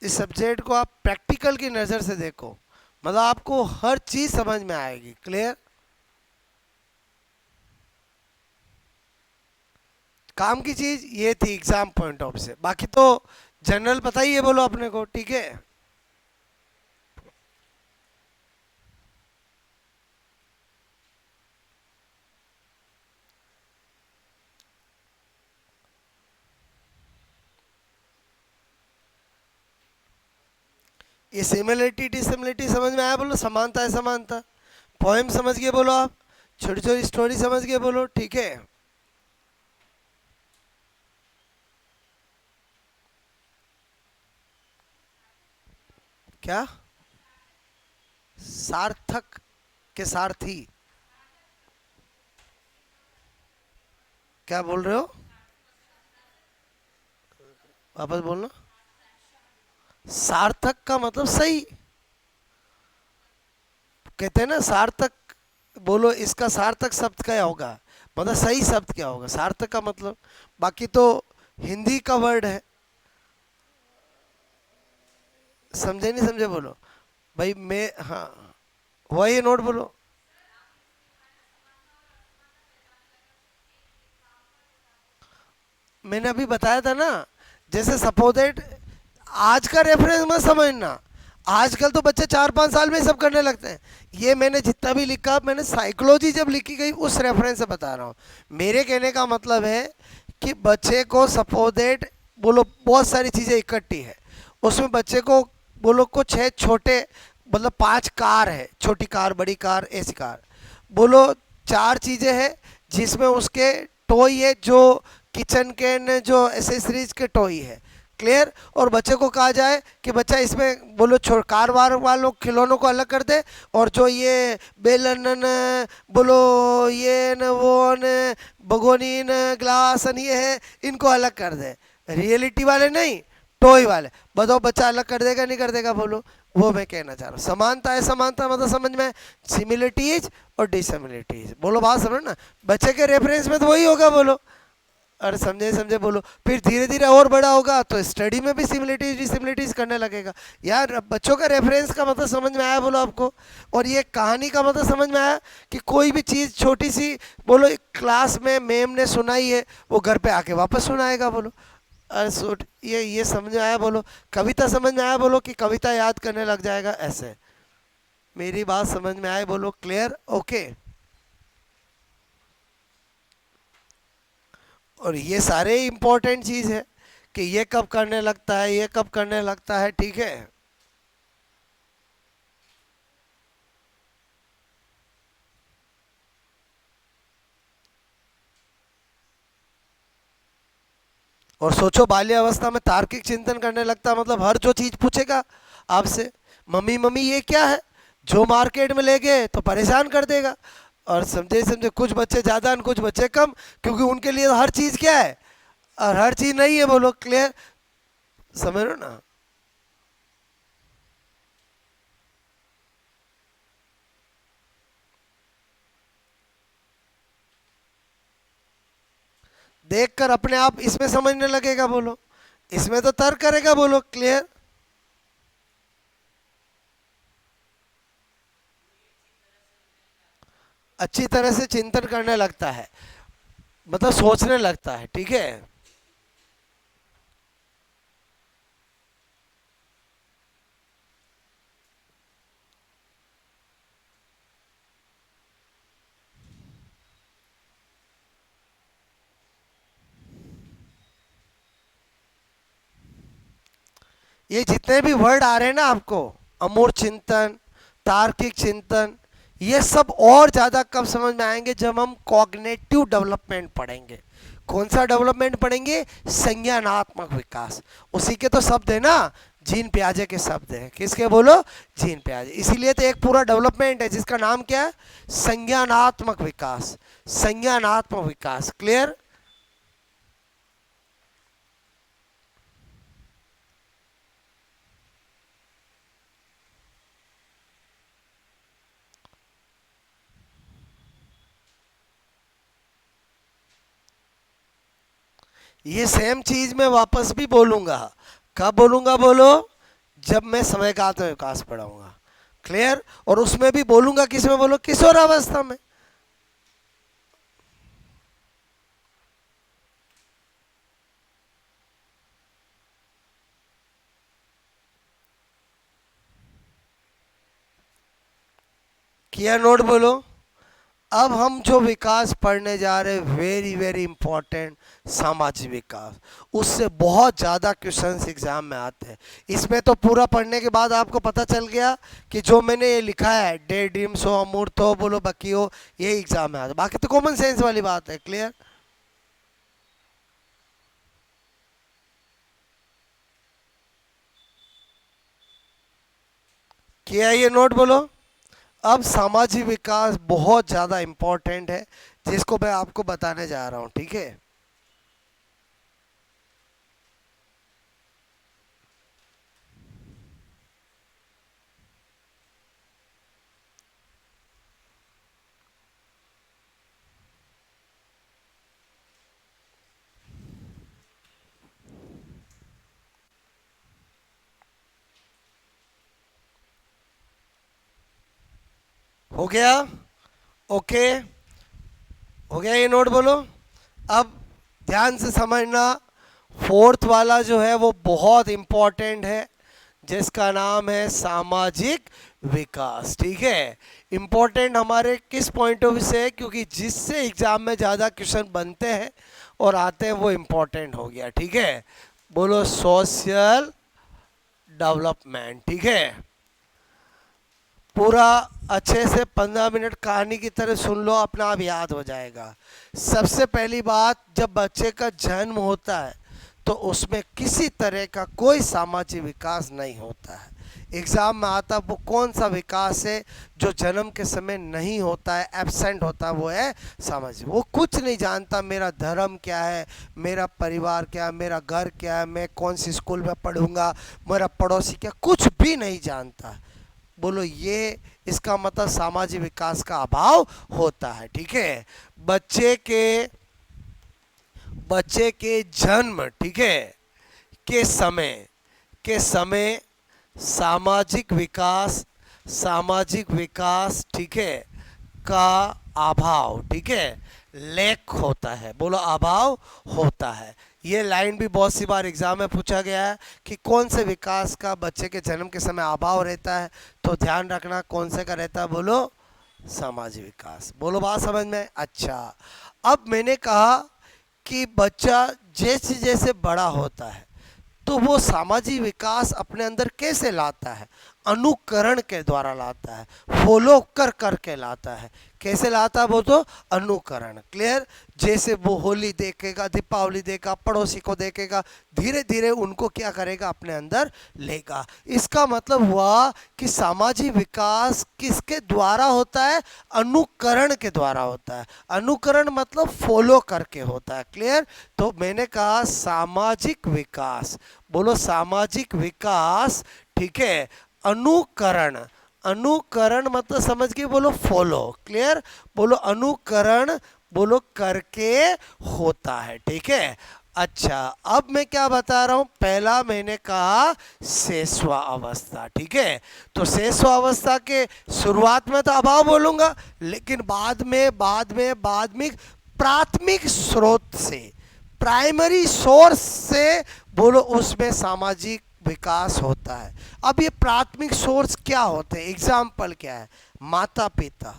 इस सब्जेक्ट को आप प्रैक्टिकल की नज़र से देखो, मतलब आपको हर चीज़ समझ में आएगी, क्लियर। काम की चीज़ ये थी एग्जाम पॉइंट ऑफ से, बाकी तो जनरल पता ही है बोलो अपने को, ठीक है। ये सिमिलरिटी डिसिमिलरिटी समझ में आया बोलो, समानता है समानता। पोएम समझ गए बोलो आप, छोटी छोटी स्टोरी समझ गए बोलो, ठीक है। क्या सार्थक के सारथी, क्या बोल रहे हो, वापस बोलना। सार्थक का मतलब सही, कहते हैं ना सार्थक, बोलो इसका सार्थक शब्द क्या होगा, मतलब सही शब्द क्या होगा सार्थक का मतलब। बाकी तो हिंदी का वर्ड है, समझे नहीं समझे बोलो भाई, मैं हाँ वही नोट बोलो। मैंने अभी बताया था ना, जैसे सपोजेट, आज का रेफरेंस मत समझना, आजकल तो बच्चे 4-5 साल में ही सब करने लगते हैं। ये मैंने जितना भी लिखा, मैंने साइकोलॉजी जब लिखी गई उस रेफरेंस से बता रहा हूँ। मेरे कहने का मतलब है कि बच्चे को सपोजेट, बोलो बहुत सारी चीज़ें इकट्ठी है, उसमें बच्चे को बोलो कुछ है छोटे, मतलब 5 कार है, छोटी कार बड़ी कार ऐसी कार, बोलो 4 चीज़ें हैं जिसमें उसके टॉय है, जो किचन के न जो एसेसरीज के टॉय है, क्लियर। और बच्चे को कहा जाए कि बच्चा इसमें बोलो कार वार वालों खिलौनों को अलग कर दे, और जो ये बेलन न बोलो ये न वो न भगोनी न ग्लास न ये है, इनको अलग कर दे, रियलिटी वाले नहीं, टॉय वाले। बताओ बच्चा अलग कर देगा नहीं कर देगा बोलो, वो मैं कहना चाह रहा हूँ। समानता है समानता मतलब समझ में, सिमिलिटीज और डिसिमिलिटीज, बोलो बात समझ ना, बच्चे के रेफरेंस में तो वही होगा बोलो, अरे समझे समझे बोलो। फिर धीरे धीरे और बड़ा होगा तो स्टडी में भी सिमिलिटीज डिसिमिलिटीज करने लगेगा। यार बच्चों का रेफरेंस का मतलब समझ में आया बोलो आपको, और ये कहानी का मतलब समझ में आया कि कोई भी चीज़ छोटी सी बोलो क्लास में मैम ने सुनाई है, वो घर पे आके वापस सुनाएगा बोलो। अरे ये समझ में आया बोलो। कविता समझ में आया बोलो कि कविता याद करने लग जाएगा ऐसे। मेरी बात समझ में आए बोलो, क्लियर, ओके। और ये सारे इंपॉर्टेंट चीज़ है कि ये कब करने लगता है, ये कब करने लगता है, ठीक है। और सोचो बाल्यावस्था में तार्किक चिंतन करने लगता है, मतलब हर जो चीज़ पूछेगा आपसे, मम्मी मम्मी ये क्या है, जो मार्केट में ले गए तो परेशान कर देगा। और समझे समझे, कुछ बच्चे ज़्यादा और कुछ बच्चे कम, क्योंकि उनके लिए हर चीज़ क्या है और हर चीज़ नहीं है बोलो, क्लियर, समझ लो ना। देखकर अपने आप इसमें समझने लगेगा बोलो, इसमें तो तर्क करेगा बोलो, क्लियर। अच्छी तरह से चिंतन करने लगता है, मतलब सोचने लगता है, ठीक है। ये जितने भी वर्ड आ रहे हैं ना आपको, अमूर्त चिंतन, तार्किक चिंतन, ये सब और ज़्यादा कब समझ में आएंगे, जब हम कॉग्निटिव डेवलपमेंट पढ़ेंगे। कौन सा डेवलपमेंट पढ़ेंगे, संज्ञानात्मक विकास, उसी के तो शब्द है ना, जीन प्याजे के शब्द हैं, किसके बोलो, जीन प्याजे। इसीलिए तो एक पूरा डेवलपमेंट है जिसका नाम क्या है, संज्ञानात्मक विकास, संज्ञानात्मक विकास, क्लियर। ये सेम चीज मैं वापस भी बोलूंगा। कब बोलूंगा बोलो? जब मैं समयकाल में विकास पढ़ाऊंगा। क्लियर? और उसमें भी बोलूंगा किस में? बोलो किशोरावस्था में। किया नोट? बोलो। अब हम जो विकास पढ़ने जा रहे हैं, वेरी वेरी इंपॉर्टेंट, सामाजिक विकास। उससे बहुत ज़्यादा क्वेश्चंस एग्जाम में आते हैं। इसमें तो पूरा पढ़ने के बाद आपको पता चल गया कि जो मैंने ये लिखा है डे ड्रीम सो अमूर्त हो, बोलो बाकी हो, ये एग्जाम में आता है। बाकी तो कॉमन सेंस वाली बात है। क्लियर? किया ये नोट? बोलो। अब सामाजिक विकास बहुत ज़्यादा इंपॉर्टेंट है, जिसको मैं आपको बताने जा रहा हूँ। ठीक है? हो गया? ओके? हो गया ये नोट? बोलो। अब ध्यान से समझना, फोर्थ वाला जो है वो बहुत इंपॉर्टेंट है, जिसका नाम है सामाजिक विकास। ठीक है? इंपॉर्टेंट हमारे किस पॉइंट ऑफ व्यू से है? क्योंकि जिससे एग्जाम में ज़्यादा क्वेश्चन बनते हैं और आते हैं, वो इंपॉर्टेंट हो गया। ठीक है? बोलो सोशल डेवलपमेंट। ठीक है? पूरा अच्छे से 15 मिनट कहानी की तरह सुन लो, अपना आप याद हो जाएगा। सबसे पहली बात, जब बच्चे का जन्म होता है तो उसमें किसी तरह का कोई सामाजिक विकास नहीं होता है। एग्जाम में आता वो कौन सा विकास है जो जन्म के समय नहीं होता है, एब्सेंट होता है? वो है सामाजिक। वो कुछ नहीं जानता, मेरा धर्म क्या है, मेरा परिवार क्या है, मेरा घर क्या है, मैं कौन सी स्कूल में पढ़ूंगा, मेरा पड़ोसी क्या, कुछ भी नहीं जानता। बोलो ये, इसका मतलब सामाजिक विकास का अभाव होता है। ठीक है? बच्चे के बच्चे के जन्म, ठीक है, के समय सामाजिक विकास, ठीक है, का अभाव, ठीक है, लैक होता है। बोलो अभाव होता है। ये लाइन भी बहुत सी बार एग्जाम में पूछा गया है कि कौन से विकास का बच्चे के जन्म के समय अभाव रहता है, तो ध्यान रखना कौन से का रहता है? बोलो सामाजिक विकास। बोलो बात समझ में? अच्छा, अब मैंने कहा कि बच्चा जैसे जैसे बड़ा होता है तो वो सामाजिक विकास अपने अंदर कैसे लाता है? अनुकरण के द्वारा लाता है, फॉलो कर करके लाता है। कैसे लाता है? वो तो अनुकरण। क्लियर? जैसे वो होली देखेगा, दीपावली देखेगा, पड़ोसी को देखेगा, धीरे धीरे उनको क्या करेगा? अपने अंदर लेगा। इसका मतलब हुआ कि सामाजिक विकास किसके द्वारा होता है? अनुकरण के द्वारा होता है। अनुकरण मतलब फॉलो करके होता है। क्लियर? तो मैंने कहा सामाजिक विकास, बोलो सामाजिक विकास, ठीक है, अनुकरण। अनुकरण मतलब समझ के बोलो फॉलो। क्लियर? बोलो अनुकरण, बोलो करके होता है। ठीक है? अच्छा, अब मैं क्या बता रहा हूं? पहला मैंने कहा शेषवा अवस्था। ठीक है? तो शेषवा अवस्था के शुरुआत में तो अभाव बोलूंगा, लेकिन बाद में प्राथमिक स्रोत से, प्राइमरी सोर्स से, बोलो उसमें सामाजिक विकास होता है। अब ये प्राथमिक सोर्स क्या होते हैं? एग्जाम्पल क्या है? माता पिता,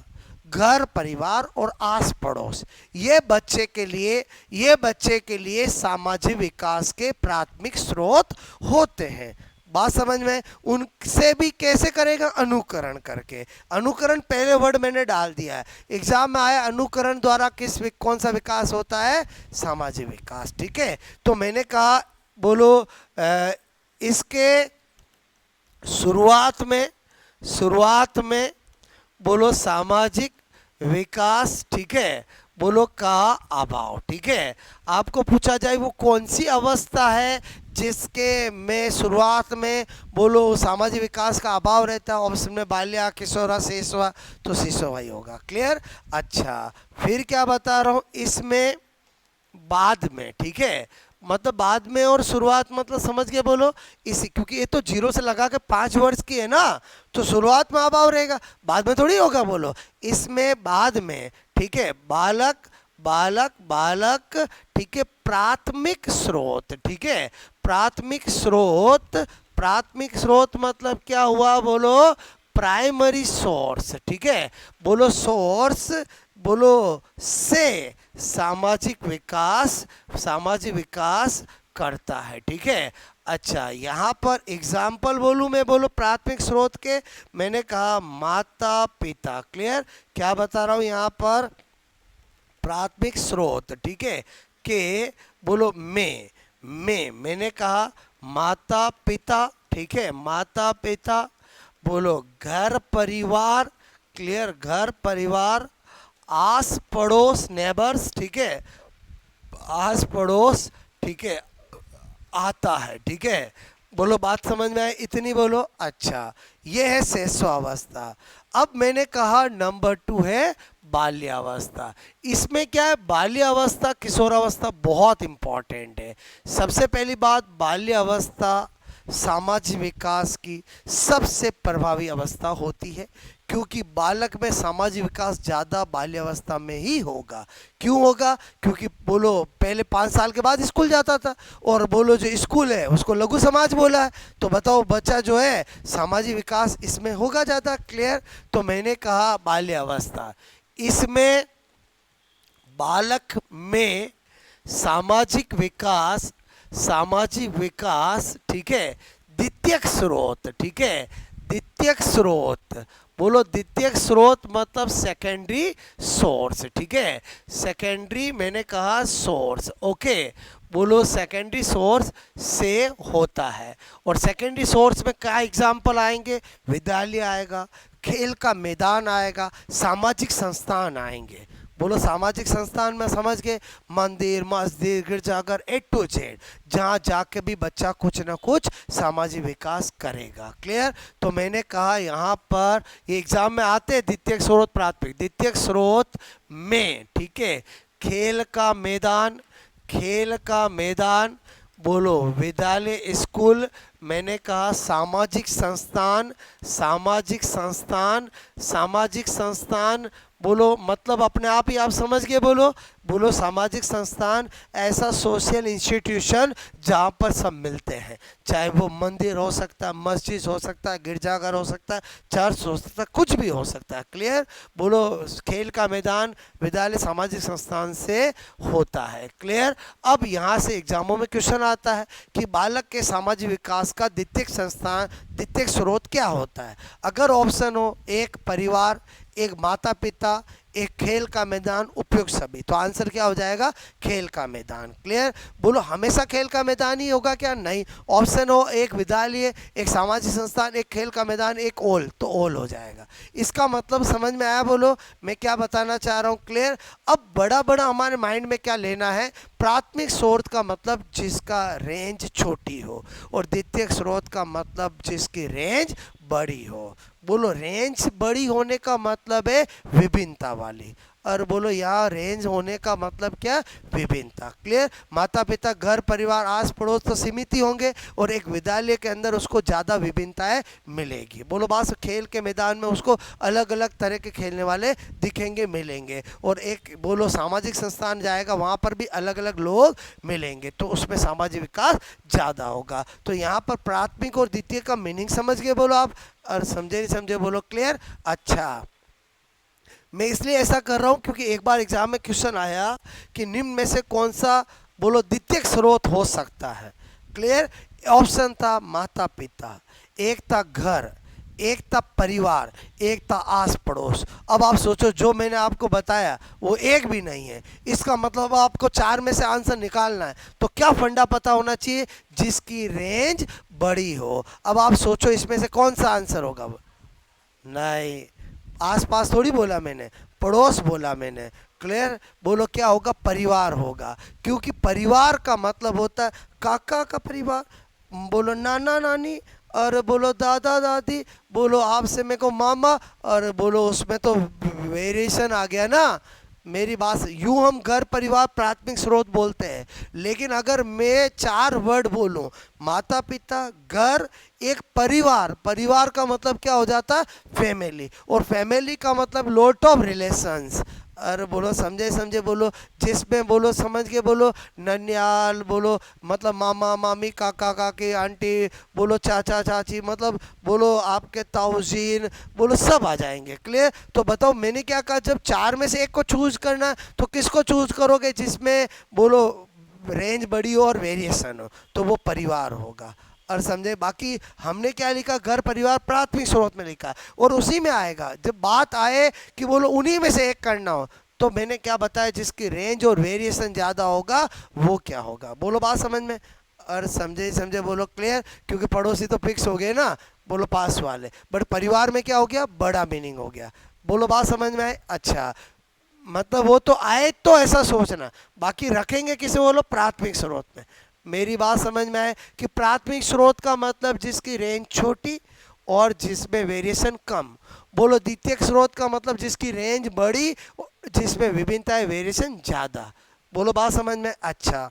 घर परिवार और आस पड़ोस, ये बच्चे के लिए सामाजिक विकास के प्राथमिक स्रोत होते हैं। बात समझ में? उनसे भी कैसे करेगा? अनुकरण करके। अनुकरण पहले वर्ड मैंने डाल दिया है, एग्जाम में आया। अनुकरण द्वारा कौन सा विकास होता है? सामाजिक विकास। ठीक है? तो मैंने कहा, बोलो इसके शुरुआत में बोलो सामाजिक विकास, ठीक है, बोलो का अभाव। ठीक है? आपको पूछा जाए वो कौन सी अवस्था है जिसके में शुरुआत में बोलो सामाजिक विकास का अभाव रहता है? ऑप्शन में बाल्या, किशोरा, शेषवा, तो शेषवा ही होगा। क्लियर? अच्छा, फिर क्या बता रहा हूं इसमें बाद में, ठीक है, मतलब बाद में और शुरुआत मतलब समझ गए बोलो इसी, क्योंकि ये तो जीरो से लगा के 5 वर्ष की है ना, तो शुरुआत में अभाव रहेगा, बाद में थोड़ी होगा बोलो। इसमें बाद में, ठीक है, बालक बालक बालक, ठीक है, प्राथमिक स्रोत, ठीक है, प्राथमिक स्रोत, प्राथमिक स्रोत मतलब क्या हुआ बोलो, प्राइमरी सोर्स, ठीक है, बोलो सोर्स, बोलो से सामाजिक विकास, सामाजिक विकास करता है, ठीक है। अच्छा, यहाँ पर एग्जाम्पल बोलूँ मैं, बोलो प्राथमिक स्रोत के, मैंने कहा माता पिता, क्लियर, क्या बता रहा हूँ यहाँ पर, प्राथमिक स्रोत, ठीक है, के, बोलो मैंने कहा माता पिता, ठीक है, माता पिता, बोलो घर परिवार, क्लियर, घर परिवार, आस पड़ोस नेबर्स, ठीक है, आस पड़ोस, ठीक है, आता है, ठीक है, बोलो बात समझ में आए इतनी, बोलो। अच्छा, ये है शैशवावस्था। अब मैंने कहा नंबर 2 है बाल्यावस्था। इसमें क्या है, बाल्यावस्था किशोरावस्था बहुत इंपॉर्टेंट है। सबसे पहली बात, बाल्यावस्था सामाजिक विकास की सबसे प्रभावी अवस्था होती है, क्योंकि बालक में सामाजिक विकास ज़्यादा बाल्यावस्था में ही होगा। क्यों होगा, क्योंकि बोलो पहले 5 साल के बाद स्कूल जाता था, और बोलो जो स्कूल है उसको लघु समाज बोला है, तो बताओ बच्चा जो है सामाजिक विकास इसमें होगा ज़्यादा, क्लियर। तो मैंने कहा बाल्यावस्था, इसमें बालक में सामाजिक विकास, सामाजिक विकास, ठीक है, द्वितीयक स्रोत, ठीक है, द्वितीयक स्रोत, बोलो द्वितीयक स्रोत मतलब सेकेंडरी सोर्स, ठीक है, सेकेंडरी मैंने कहा सोर्स, ओके, बोलो सेकेंडरी सोर्स से होता है। और सेकेंडरी सोर्स में क्या एग्जाम्पल आएंगे, विद्यालय आएगा, खेल का मैदान आएगा, सामाजिक संस्थान आएंगे। बोलो सामाजिक संस्थान में समझ गए, मंदिर मस्जिद गिरजाघर A to Z, जहाँ जाके भी बच्चा कुछ ना कुछ सामाजिक विकास करेगा, क्लियर। तो मैंने कहा यहाँ पर ये एग्जाम में आते हैं द्वितीयक स्रोत प्राथमिक, द्वितीयक स्रोत में, ठीक है, खेल का मैदान, खेल का मैदान, बोलो विद्यालय स्कूल, मैंने कहा सामाजिक संस्थान, सामाजिक संस्थान, सामाजिक संस्थान, बोलो मतलब अपने आप ही आप समझ गए, बोलो, बोलो सामाजिक संस्थान ऐसा सोशल इंस्टीट्यूशन जहाँ पर सब मिलते हैं, चाहे वो मंदिर हो सकता है, मस्जिद हो सकता है, गिरजाघर हो सकता है, चर्च हो सकता है, कुछ भी हो सकता है, क्लियर। बोलो खेल का मैदान विद्यालय सामाजिक संस्थान से होता है, क्लियर। अब यहाँ से एग्जामों में क्वेश्चन आता है कि बालक के सामाजिक विकास का द्वितीयक संस्थान, द्वितीयक स्रोत क्या होता है। अगर ऑप्शन हो एक परिवार, एक माता पिता, एक खेल का मैदान, उपयुक्त सभी, तो आंसर क्या हो जाएगा, खेल का मैदान, क्लियर। बोलो हमेशा खेल का मैदान ही होगा क्या, नहीं, ऑप्शन हो एक विद्यालय, एक सामाजिक संस्थान, एक खेल का मैदान, एक ओल, तो ओल हो जाएगा। इसका मतलब समझ में आया, बोलो मैं क्या बताना चाह रहा हूँ, क्लियर। अब बड़ा बड़ा हमारे माइंड में क्या लेना है, प्राथमिक स्रोत का मतलब जिसका रेंज छोटी हो, और द्वितीयक स्रोत का मतलब जिसकी रेंज बड़ी हो। बोलो रेंज बड़ी होने का मतलब है विभिन्नता वाली, और बोलो यहाँ रेंज होने का मतलब क्या, विभिन्नता, क्लियर। माता पिता घर परिवार आस पड़ोस तो सीमित ही होंगे, और एक विद्यालय के अंदर उसको ज़्यादा विभिन्नताएं मिलेगी। बोलो बस खेल के मैदान में उसको अलग अलग तरह के खेलने वाले दिखेंगे मिलेंगे, और एक बोलो सामाजिक संस्थान जाएगा वहाँ पर भी अलग अलग लोग मिलेंगे, तो उसमें सामाजिक विकास ज़्यादा होगा। तो यहाँ पर प्राथमिक और द्वितीय का मीनिंग समझ गए बोलो आप, और समझे नहीं समझे बोलो, क्लियर। अच्छा, मैं इसलिए ऐसा कर रहा हूँ क्योंकि एक बार एग्जाम में क्वेश्चन आया कि निम्न में से कौन सा बोलो द्वितीयक स्रोत हो सकता है, क्लियर। ऑप्शन था माता पिता, एक था घर, एक था परिवार, एक था आस पड़ोस। अब आप सोचो जो मैंने आपको बताया वो एक भी नहीं है, इसका मतलब आपको 4 में से आंसर निकालना है, तो क्या फंडा पता होना चाहिए, जिसकी रेंज बड़ी हो। अब आप सोचो इसमें से कौन सा आंसर होगा, नहीं, आसपास थोड़ी बोला मैंने, पड़ोस बोला मैंने, क्लियर। बोलो क्या होगा, परिवार होगा, क्योंकि परिवार का मतलब होता है काका का परिवार, बोलो नाना नानी, और बोलो दादा दादी, बोलो आपसे मेरे को मामा, और बोलो उसमें तो वेरिएशन आ गया ना, मेरी बात यूं हम घर परिवार प्राथमिक स्रोत बोलते हैं, लेकिन अगर मैं 4 वर्ड बोलूं, माता पिता, घर, एक परिवार, परिवार का मतलब क्या हो जाता है? फैमिली, और फैमिली का मतलब लॉट ऑफ रिलेशंस। अरे बोलो समझे समझे बोलो, जिसमें बोलो समझ के बोलो, ननियाल बोलो मतलब मामा मामी काका काकी आंटी, बोलो चाचा चाची, मतलब बोलो आपके ताऊजीन, बोलो सब आ जाएंगे। क्लियर? तो बताओ मैंने क्या कहा, जब 4 में से एक को चूज करना है तो किसको चूज करोगे? जिसमें बोलो रेंज बड़ी हो और वेरिएशन हो, तो वो परिवार होगा। और समझे? बाकी हमने क्या लिखा, घर परिवार प्राथमिक स्रोत में लिखा, और उसी में आएगा। जब बात आए कि बोलो उन्हीं में से एक करना हो, तो मैंने क्या बताया, जिसकी रेंज और वेरिएशन ज़्यादा होगा वो क्या होगा। बोलो बात समझ में? और समझे समझे बोलो क्लियर? क्योंकि पड़ोसी तो फिक्स हो गए ना, बोलो पास वाले, बट परिवार में क्या हो गया, बड़ा मीनिंग हो गया। बोलो बात समझ में आए? अच्छा, मतलब वो तो आए तो ऐसा सोचना, बाकी रखेंगे किसे? बोलो प्राथमिक स्रोत में। मेरी बात समझ में आए कि प्राथमिक स्रोत का मतलब जिसकी रेंज छोटी और जिसमें वेरिएशन कम। बोलो द्वितीयक स्रोत का मतलब जिसकी रेंज बड़ी, जिसमें विभिन्नताएं वेरिएशन ज़्यादा। बोलो बात समझ में? अच्छा,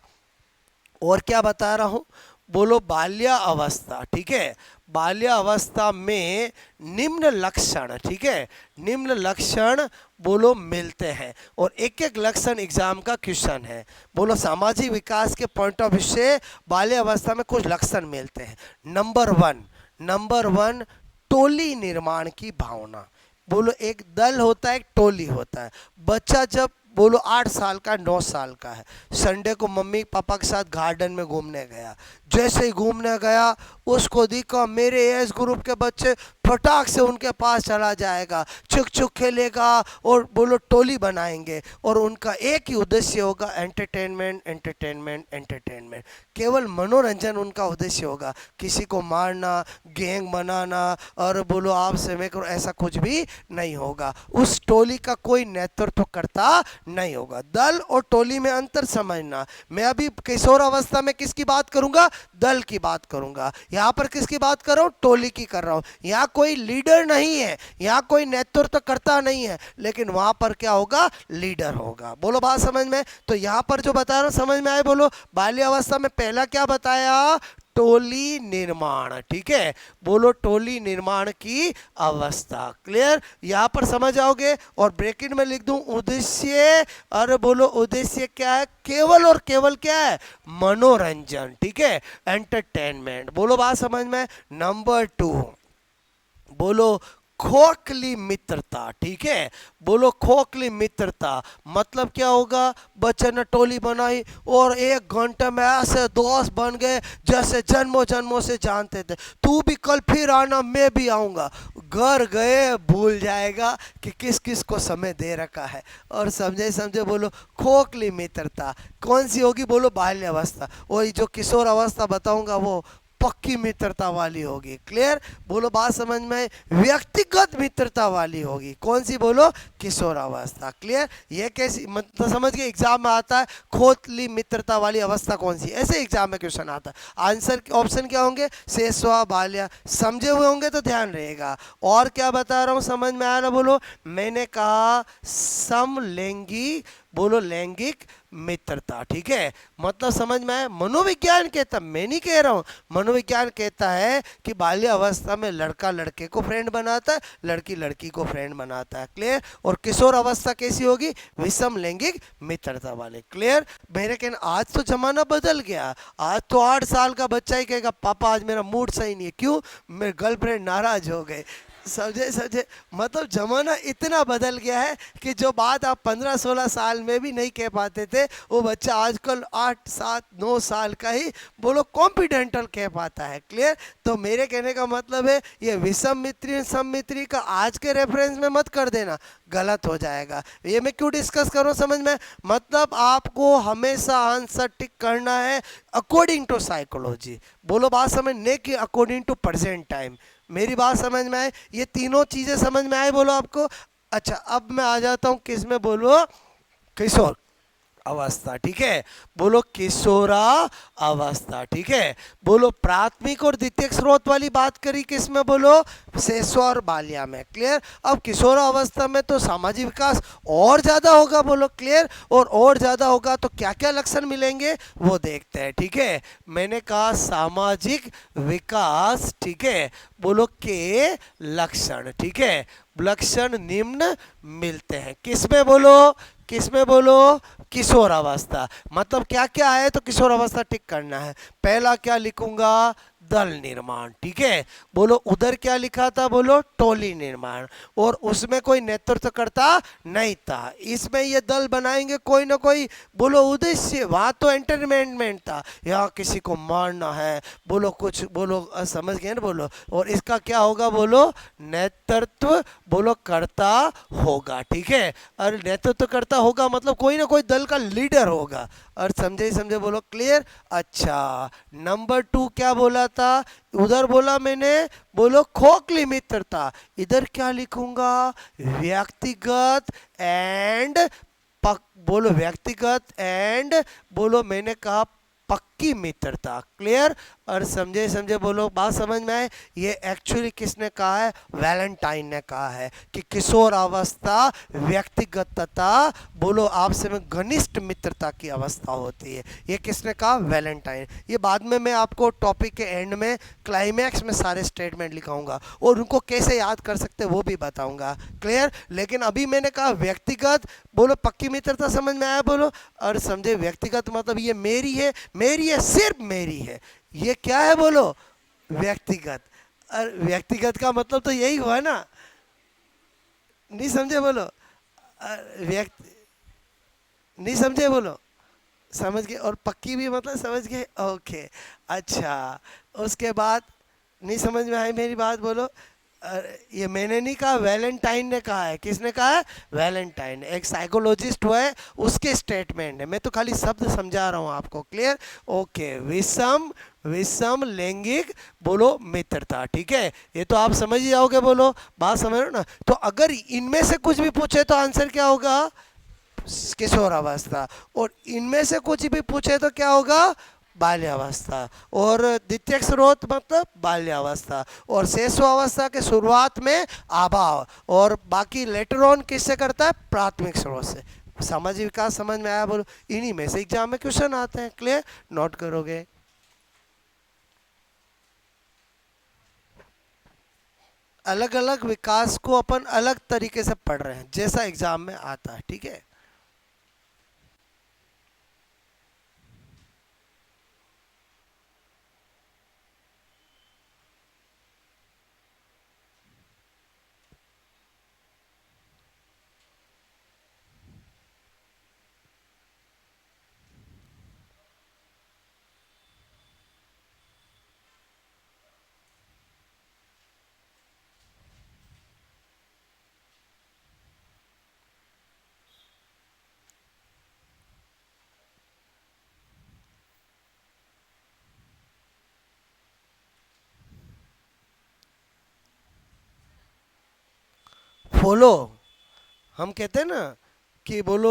और क्या बता रहा हूँ, बोलो बाल्य अवस्था। ठीक है, बाल्य अवस्था में निम्न लक्षण, ठीक है, निम्न लक्षण बोलो मिलते हैं, और एक एक लक्षण एग्जाम का क्वेश्चन है। बोलो सामाजिक विकास के पॉइंट ऑफ व्यू से बाल्य अवस्था में कुछ लक्षण मिलते हैं। नंबर वन, टोली निर्माण की भावना। बोलो एक दल होता है, एक टोली होता है। बच्चा जब बोलो 8 साल का 9 साल का है, संडे को मम्मी पापा के साथ गार्डन में घूमने गया, जैसे ही घूमने गया उसको दिखा मेरे एज ग्रुप के बच्चे, फटाक से उनके पास चला जाएगा, चुक चुक खेलेगा, और बोलो टोली बनाएंगे, और उनका एक ही उद्देश्य होगा, एंटरटेनमेंट एंटरटेनमेंट एंटरटेनमेंट। केवल मनोरंजन उनका उद्देश्य होगा, किसी को मारना, गैंग बनाना, और बोलो आपसे मैं करो, ऐसा कुछ भी नहीं होगा। उस टोली का कोई नेतृत्व करता नहीं होगा। दल और टोली में अंतर समझना। मैं अभी किशोर अवस्था में किसकी बात करूंगा? दल की बात करूंगा। यहाँ पर किसकी बात कर रहा हूँ? टोली की कर रहा हूँ। यहाँ कोई लीडर नहीं है, यहाँ कोई नेतृत्व करता नहीं है, लेकिन वहां पर क्या होगा? लीडर होगा। बोलो बात समझ में? तो यहाँ पर जो बता रहा हूँ समझ में आए? बोलो बाल्य अवस्था में पहला क्या बताया? टोली निर्माण। ठीक है, बोलो टोली निर्माण की अवस्था। क्लियर? यहां पर समझ आओगे, और ब्रैकेट में लिख दूं उद्देश्य। अरे बोलो उद्देश्य क्या है? केवल और केवल क्या है? मनोरंजन। ठीक है, एंटरटेनमेंट। बोलो बात समझ में? नंबर 2, बोलो खोखली मित्रता। ठीक है, बोलो खोखली मित्रता मतलब क्या होगा? बच्चे ने टोली बनाई और 1 घंटे में ऐसे दोस्त बन गए जैसे जन्मों जन्मों से जानते थे। तू भी कल फिर आना, मैं भी आऊँगा। घर गए भूल जाएगा कि किस किस को समय दे रखा है। और समझे समझे बोलो खोखली मित्रता कौन सी होगी? बोलो बाल्य अवस्था। और जो किशोर अवस्था बताऊंगा वो पक्की मित्रता वाली होगी। क्लियर? बोलो बात समझ में? व्यक्तिगत मित्रता वाली होगी। कौन सी? बोलो किशोरावस्था। क्लियर? ये कैसी मतलब समझ के एग्जाम में आता है, खोखली मित्रता वाली अवस्था कौन सी? ऐसे एग्जाम में क्वेश्चन आता है। आंसर ऑप्शन क्या होंगे? शेषवा बाल्य। समझे हुए होंगे तो ध्यान रहेगा। और क्या बता रहा हूँ समझ में आया ना? बोलो मैंने कहा समलैंगिक, बोलो लैंगिक मित्रता। ठीक है, मतलब समझ में आया? मनोविज्ञान कहता, मैं नहीं कह रहा हूं, मनोविज्ञान कहता है कि बाल्य अवस्था में लड़का लड़के को फ्रेंड बनाता है, लड़की लड़की को फ्रेंड बनाता है। क्लियर? और किशोर अवस्था कैसी होगी? विषम लैंगिक मित्रता वाले। क्लियर? मेरे कहना आज तो जमाना बदल गया। आज तो 8 साल का बच्चा ही कहेगा पापा आज मेरा मूड सही नहीं है। क्यों? मेरे गर्लफ्रेंड नाराज हो गए। समझे समझे? मतलब जमाना इतना बदल गया है कि जो बात आप 15-16 साल में भी नहीं कह पाते थे, वो बच्चा आजकल 8-7-9 साल का ही बोलो कॉम्पिडेंटल कह पाता है। क्लियर? तो मेरे कहने का मतलब है ये विषम मित्री सममित्री का आज के रेफरेंस में मत कर देना, गलत हो जाएगा। ये मैं क्यों डिस्कस करूं समझ में? मतलब आपको हमेशा आंसर टिक करना है अकॉर्डिंग टू साइकोलॉजी। बोलो बात समझने की अकॉर्डिंग टू प्रेजेंट टाइम। मेरी बात समझ में आए? ये तीनों चीजें समझ में आए? बोलो आपको। अच्छा, अब मैं आ जाता हूं किस में? बोलो किशोर। अवस्था, ठीक है। बोलो किशोरा अवस्था, ठीक है। बोलो प्राथमिक और द्वितीयक स्रोत वाली बात करी किसमें, बोलो शैशव और बाल्या में, क्लियर। अब किशोरा अवस्था में तो सामाजिक विकास और ज्यादा होगा, बोलो क्लियर। और ज्यादा होगा तो क्या क्या लक्षण मिलेंगे वो देखते हैं, ठीक है। मैंने कहा सामाजिक विकास, ठीक है, बोलो के लक्षण, ठीक है। लक्षण निम्न मिलते हैं किसमें, बोलो किसमें, बोलो किशोरावस्था। मतलब क्या क्या है तो किशोरावस्था टिक करना है। पहला क्या लिखूंगा, दल निर्माण, ठीक है। बोलो उधर क्या लिखा था, बोलो टोली निर्माण, और उसमें कोई नेतृत्व करता नहीं था। इसमें ये दल बनाएंगे कोई ना कोई, बोलो उद्देश्य, वहां तो एंटरटेनमेंट था, यहाँ किसी को मारना है, बोलो कुछ, बोलो समझ गए ना, बोलो। और इसका क्या होगा, बोलो नेतृत्व, बोलो करता होगा, ठीक है। और नेतृत्व करता होगा मतलब कोई ना कोई दल का लीडर होगा। और समझे ही समझे, बोलो क्लियर। अच्छा, नंबर 2 क्या बोला था, उधर बोला मैंने, बोलो खोखली मित्रता। इधर क्या लिखूंगा, व्यक्तिगत एंड बोलो व्यक्तिगत एंड, बोलो मैंने कहा पक्की मित्रता, क्लियर। और समझे समझे, बोलो बात समझ में आए। ये एक्चुअली किसने कहा है, वैलेंटाइन ने कहा है कि किशोर अवस्था व्यक्तिगत तथा, बोलो आपसे में घनिष्ठ मित्रता की अवस्था होती है। ये किसने कहा, वैलेंटाइन। ये बाद में मैं आपको टॉपिक के एंड में क्लाइमैक्स में सारे स्टेटमेंट लिखाऊंगा और उनको कैसे याद कर सकते वो भी बताऊंगा, क्लियर। लेकिन अभी मैंने कहा व्यक्तिगत, बोलो पक्की मित्रता समझ में आया, बोलो। और समझे व्यक्तिगत मतलब ये मेरी है, सिर्फ मेरी है। ये क्या है, बोलो व्यक्तिगत। और व्यक्तिगत का मतलब तो यही हुआ ना, नहीं समझे, बोलो व्यक्ति, नहीं समझे, बोलो समझ गए। और पक्की भी मतलब समझ गए, ओके। अच्छा, उसके बाद नहीं समझ में आई मेरी बात, बोलो। ये मैंने नहीं कहा, वैलेंटाइन ने कहा है। किसने कहा है, वैलेंटाइन, एक साइकोलॉजिस्ट हुआ है, उसके स्टेटमेंट है। मैं तो खाली शब्द समझा रहा हूँ आपको, क्लियर। ओके, विषम विषम लैंगिक, बोलो मित्रता, ठीक है। ये तो आप समझ ही जाओगे, बोलो बात समझ रहे हो ना। तो अगर इनमें से कुछ भी पूछे तो आंसर क्या होगा, किशोरावस्था। और इनमें से कुछ भी पूछे तो क्या होगा, बाल्यावस्था। और द्वितीयक स्रोत मतलब बाल्यावस्था। और शेषावस्था के शुरुआत में अभाव, और बाकी लेटर ऑन किससे करता है, प्राथमिक स्रोत से। सामाजिक विकास समझ में आया, बोलो। इन्हीं में से एग्जाम में क्वेश्चन आते हैं, क्लियर, नोट करोगे। अलग अलग विकास को अपन अलग तरीके से पढ़ रहे हैं, जैसा एग्जाम में आता है, ठीक है। फॉलो, हम कहते हैं ना कि बोलो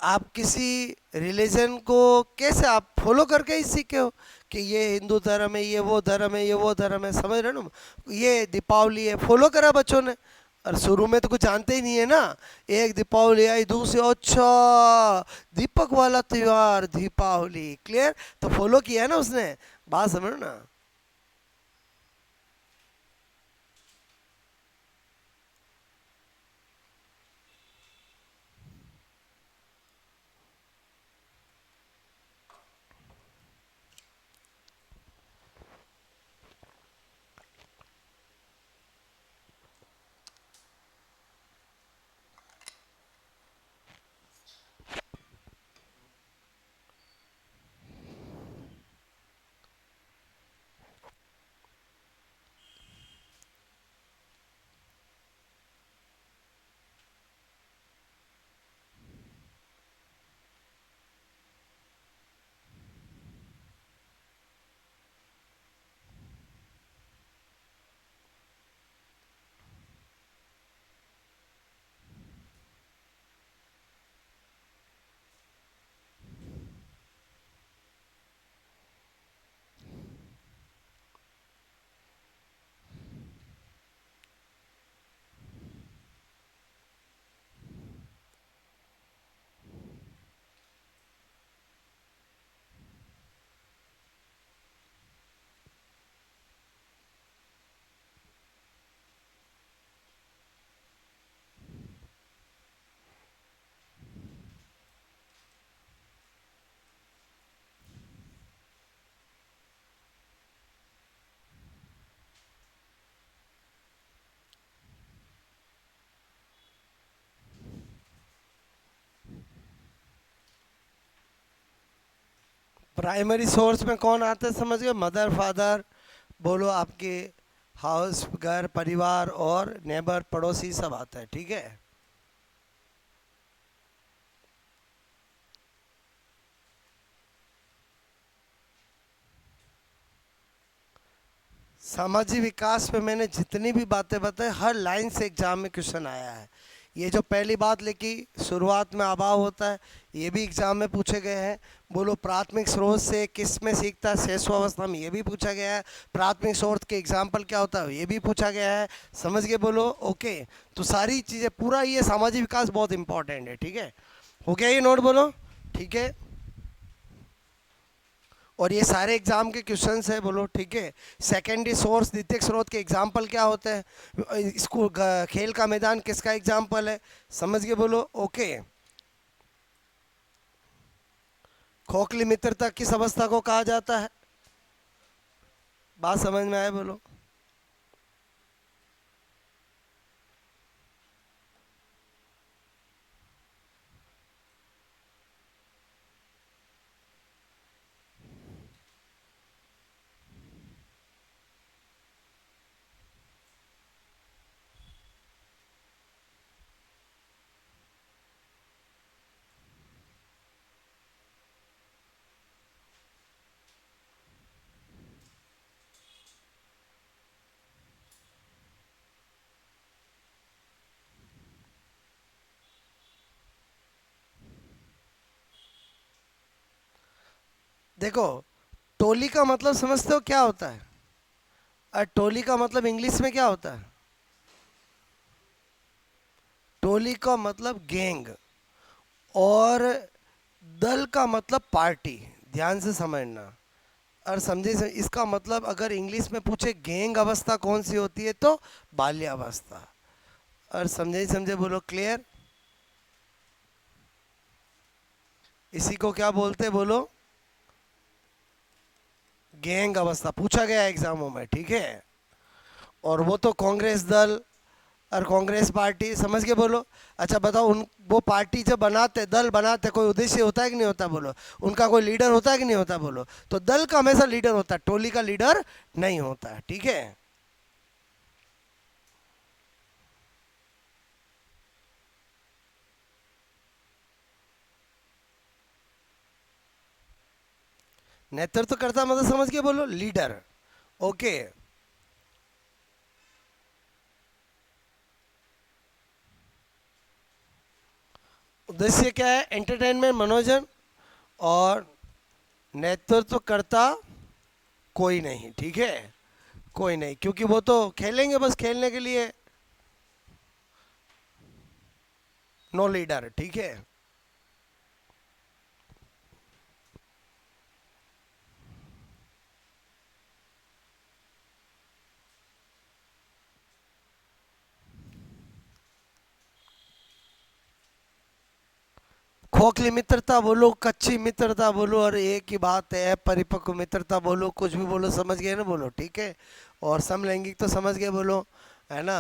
आप किसी रिलीजन को कैसे आप फॉलो करके ही सीखे हो, कि ये हिंदू धर्म है, ये वो धर्म है, ये वो धर्म है, समझ रहे हो ना। ये दीपावली है, फॉलो करा बच्चों ने। और शुरू में तो कुछ जानते ही नहीं है ना। एक दीपावली आई, दूसरी, अच्छा दीपक वाला त्योहार दीपावली, क्लियर। तो फॉलो किया है ना उसने, बात समझो ना। प्राइमरी सोर्स में कौन आते हैं समझ गए? मदर, फादर, बोलो आपके हाउस, घर, परिवार और नेबर, पड़ोसी सब आता है, ठीक है। सामाजिक विकास पे मैंने जितनी भी बातें बताई हर लाइन से एग्जाम में क्वेश्चन आया है। ये जो पहली बात लिखी शुरुआत में अभाव होता है, ये भी एग्जाम में पूछे गए हैं। बोलो प्राथमिक स्रोत से किस में सीखता है? शेषवावस्था में, ये भी पूछा गया है। प्राथमिक स्रोत के एग्जाम्पल क्या होता है, ये भी पूछा गया है। समझ गए? बोलो ओके। तो सारी चीज़ें पूरा ये सामाजिक विकास बहुत इंपॉर्टेंट है, ठीक है। हो गया ये नोट? बोलो ठीक है। और ये सारे एग्जाम के क्वेश्चंस है, बोलो ठीक है। सेकेंडरी सोर्स, द्वितीयक स्रोत के एग्जाम्पल क्या होते हैं? स्कूल खेल का मैदान किसका एग्जाम्पल है? समझ गए? बोलो ओके। खोखली मित्रता किस अवस्था को कहा जाता है? बात समझ में आए? बोलो। देखो, टोली का मतलब समझते हो क्या होता है? और टोली का मतलब इंग्लिश में क्या होता है? टोली का मतलब गैंग, और दल का मतलब पार्टी। ध्यान से समझना। और समझे इसका मतलब अगर इंग्लिश में पूछे गैंग अवस्था कौन सी होती है तो बाल्यावस्था। और समझे समझे? बोलो क्लियर। इसी को क्या बोलते हैं? बोलो गैंग अवस्था, पूछा गया एग्जामों में, ठीक है। और वो तो कांग्रेस दल और कांग्रेस पार्टी, समझ के बोलो। अच्छा बताओ, उन वो पार्टी जब बनाते, दल बनाते, कोई उद्देश्य होता है कि नहीं होता? बोलो। उनका कोई लीडर होता है कि नहीं होता? बोलो। तो दल का हमेशा लीडर होता है, टोली का लीडर नहीं होता है, ठीक है। नेतृत्व करता मतलब समझ के बोलो लीडर, ओके। उद्देश्य क्या है? एंटरटेनमेंट, मनोरंजन। और नेतृत्व करता कोई नहीं, ठीक है। कोई नहीं, क्योंकि वो तो खेलेंगे बस खेलने के लिए। नो लीडर, ठीक है। खोखली मित्रता बोलो, कच्ची मित्रता बोलो, और एक ही बात है, परिपक्व मित्रता बोलो, कुछ भी बोलो, समझ गए ना? बोलो ठीक है। और समलैंगिक तो समझ गए, बोलो, है ना।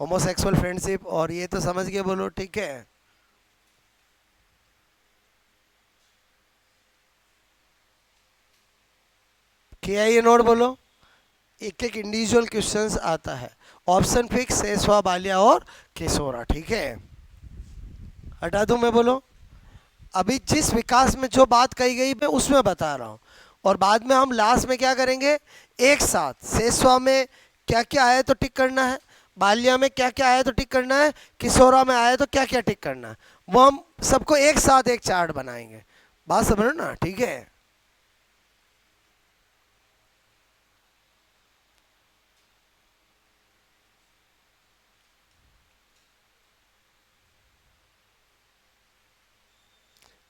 होमोसेक्सुअल फ्रेंडशिप, और ये तो समझ गए, बोलो ठीक है। किया ये नोट? बोलो। एक एक इंडिविजुअल क्वेश्चंस आता है। ऑप्शन फिक्स, सेसवा, बालिया और केसोरा, ठीक है। हटा दूं मैं? बोलो। अभी जिस विकास में जो बात कही गई मैं उसमें बता रहा हूँ। और बाद में हम लास्ट में क्या करेंगे, एक साथ सेसवा में क्या क्या आया तो टिक करना है, बाल्या में क्या क्या आया तो टिक करना है, किशोरा में आया तो क्या क्या टिक करना है, वो हम सबको एक साथ एक चार्ट बनाएंगे। बात समझो ना? ठीक है।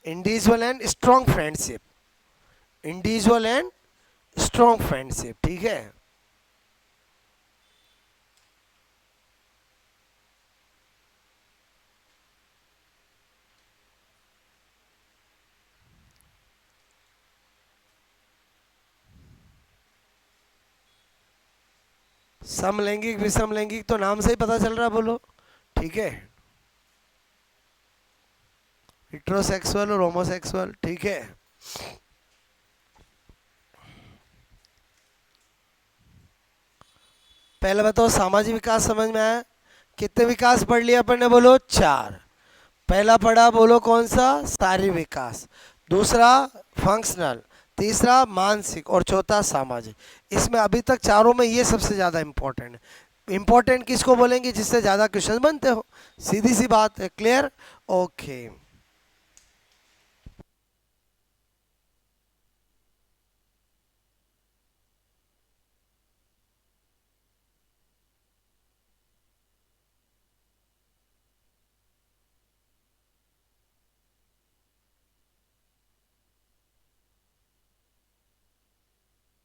Individual and strong friendship, individual and strong friendship, ठीक है। समलैंगिक विषम लैंगिक तो नाम से ही पता चल रहा है, बोलो ठीक है। हेट्रोसेक्सुअल और होमोसेक्सुअल, ठीक है। पहले बताओ सामाजिक विकास समझ में आया? कितने विकास पढ़ लिया अपन ने? बोलो 4। पहला पढ़ा बोलो कौन सा? शारीरिक विकास, दूसरा फंक्शनल, तीसरा मानसिक और चौथा सामाजिक। इसमें अभी तक चारों में ये सबसे ज़्यादा इम्पोर्टेंट है। इम्पोर्टेंट किसको बोलेंगे? जिससे ज़्यादा क्वेश्चन बनते हो, सीधी सी बात है। क्लियर? ओके।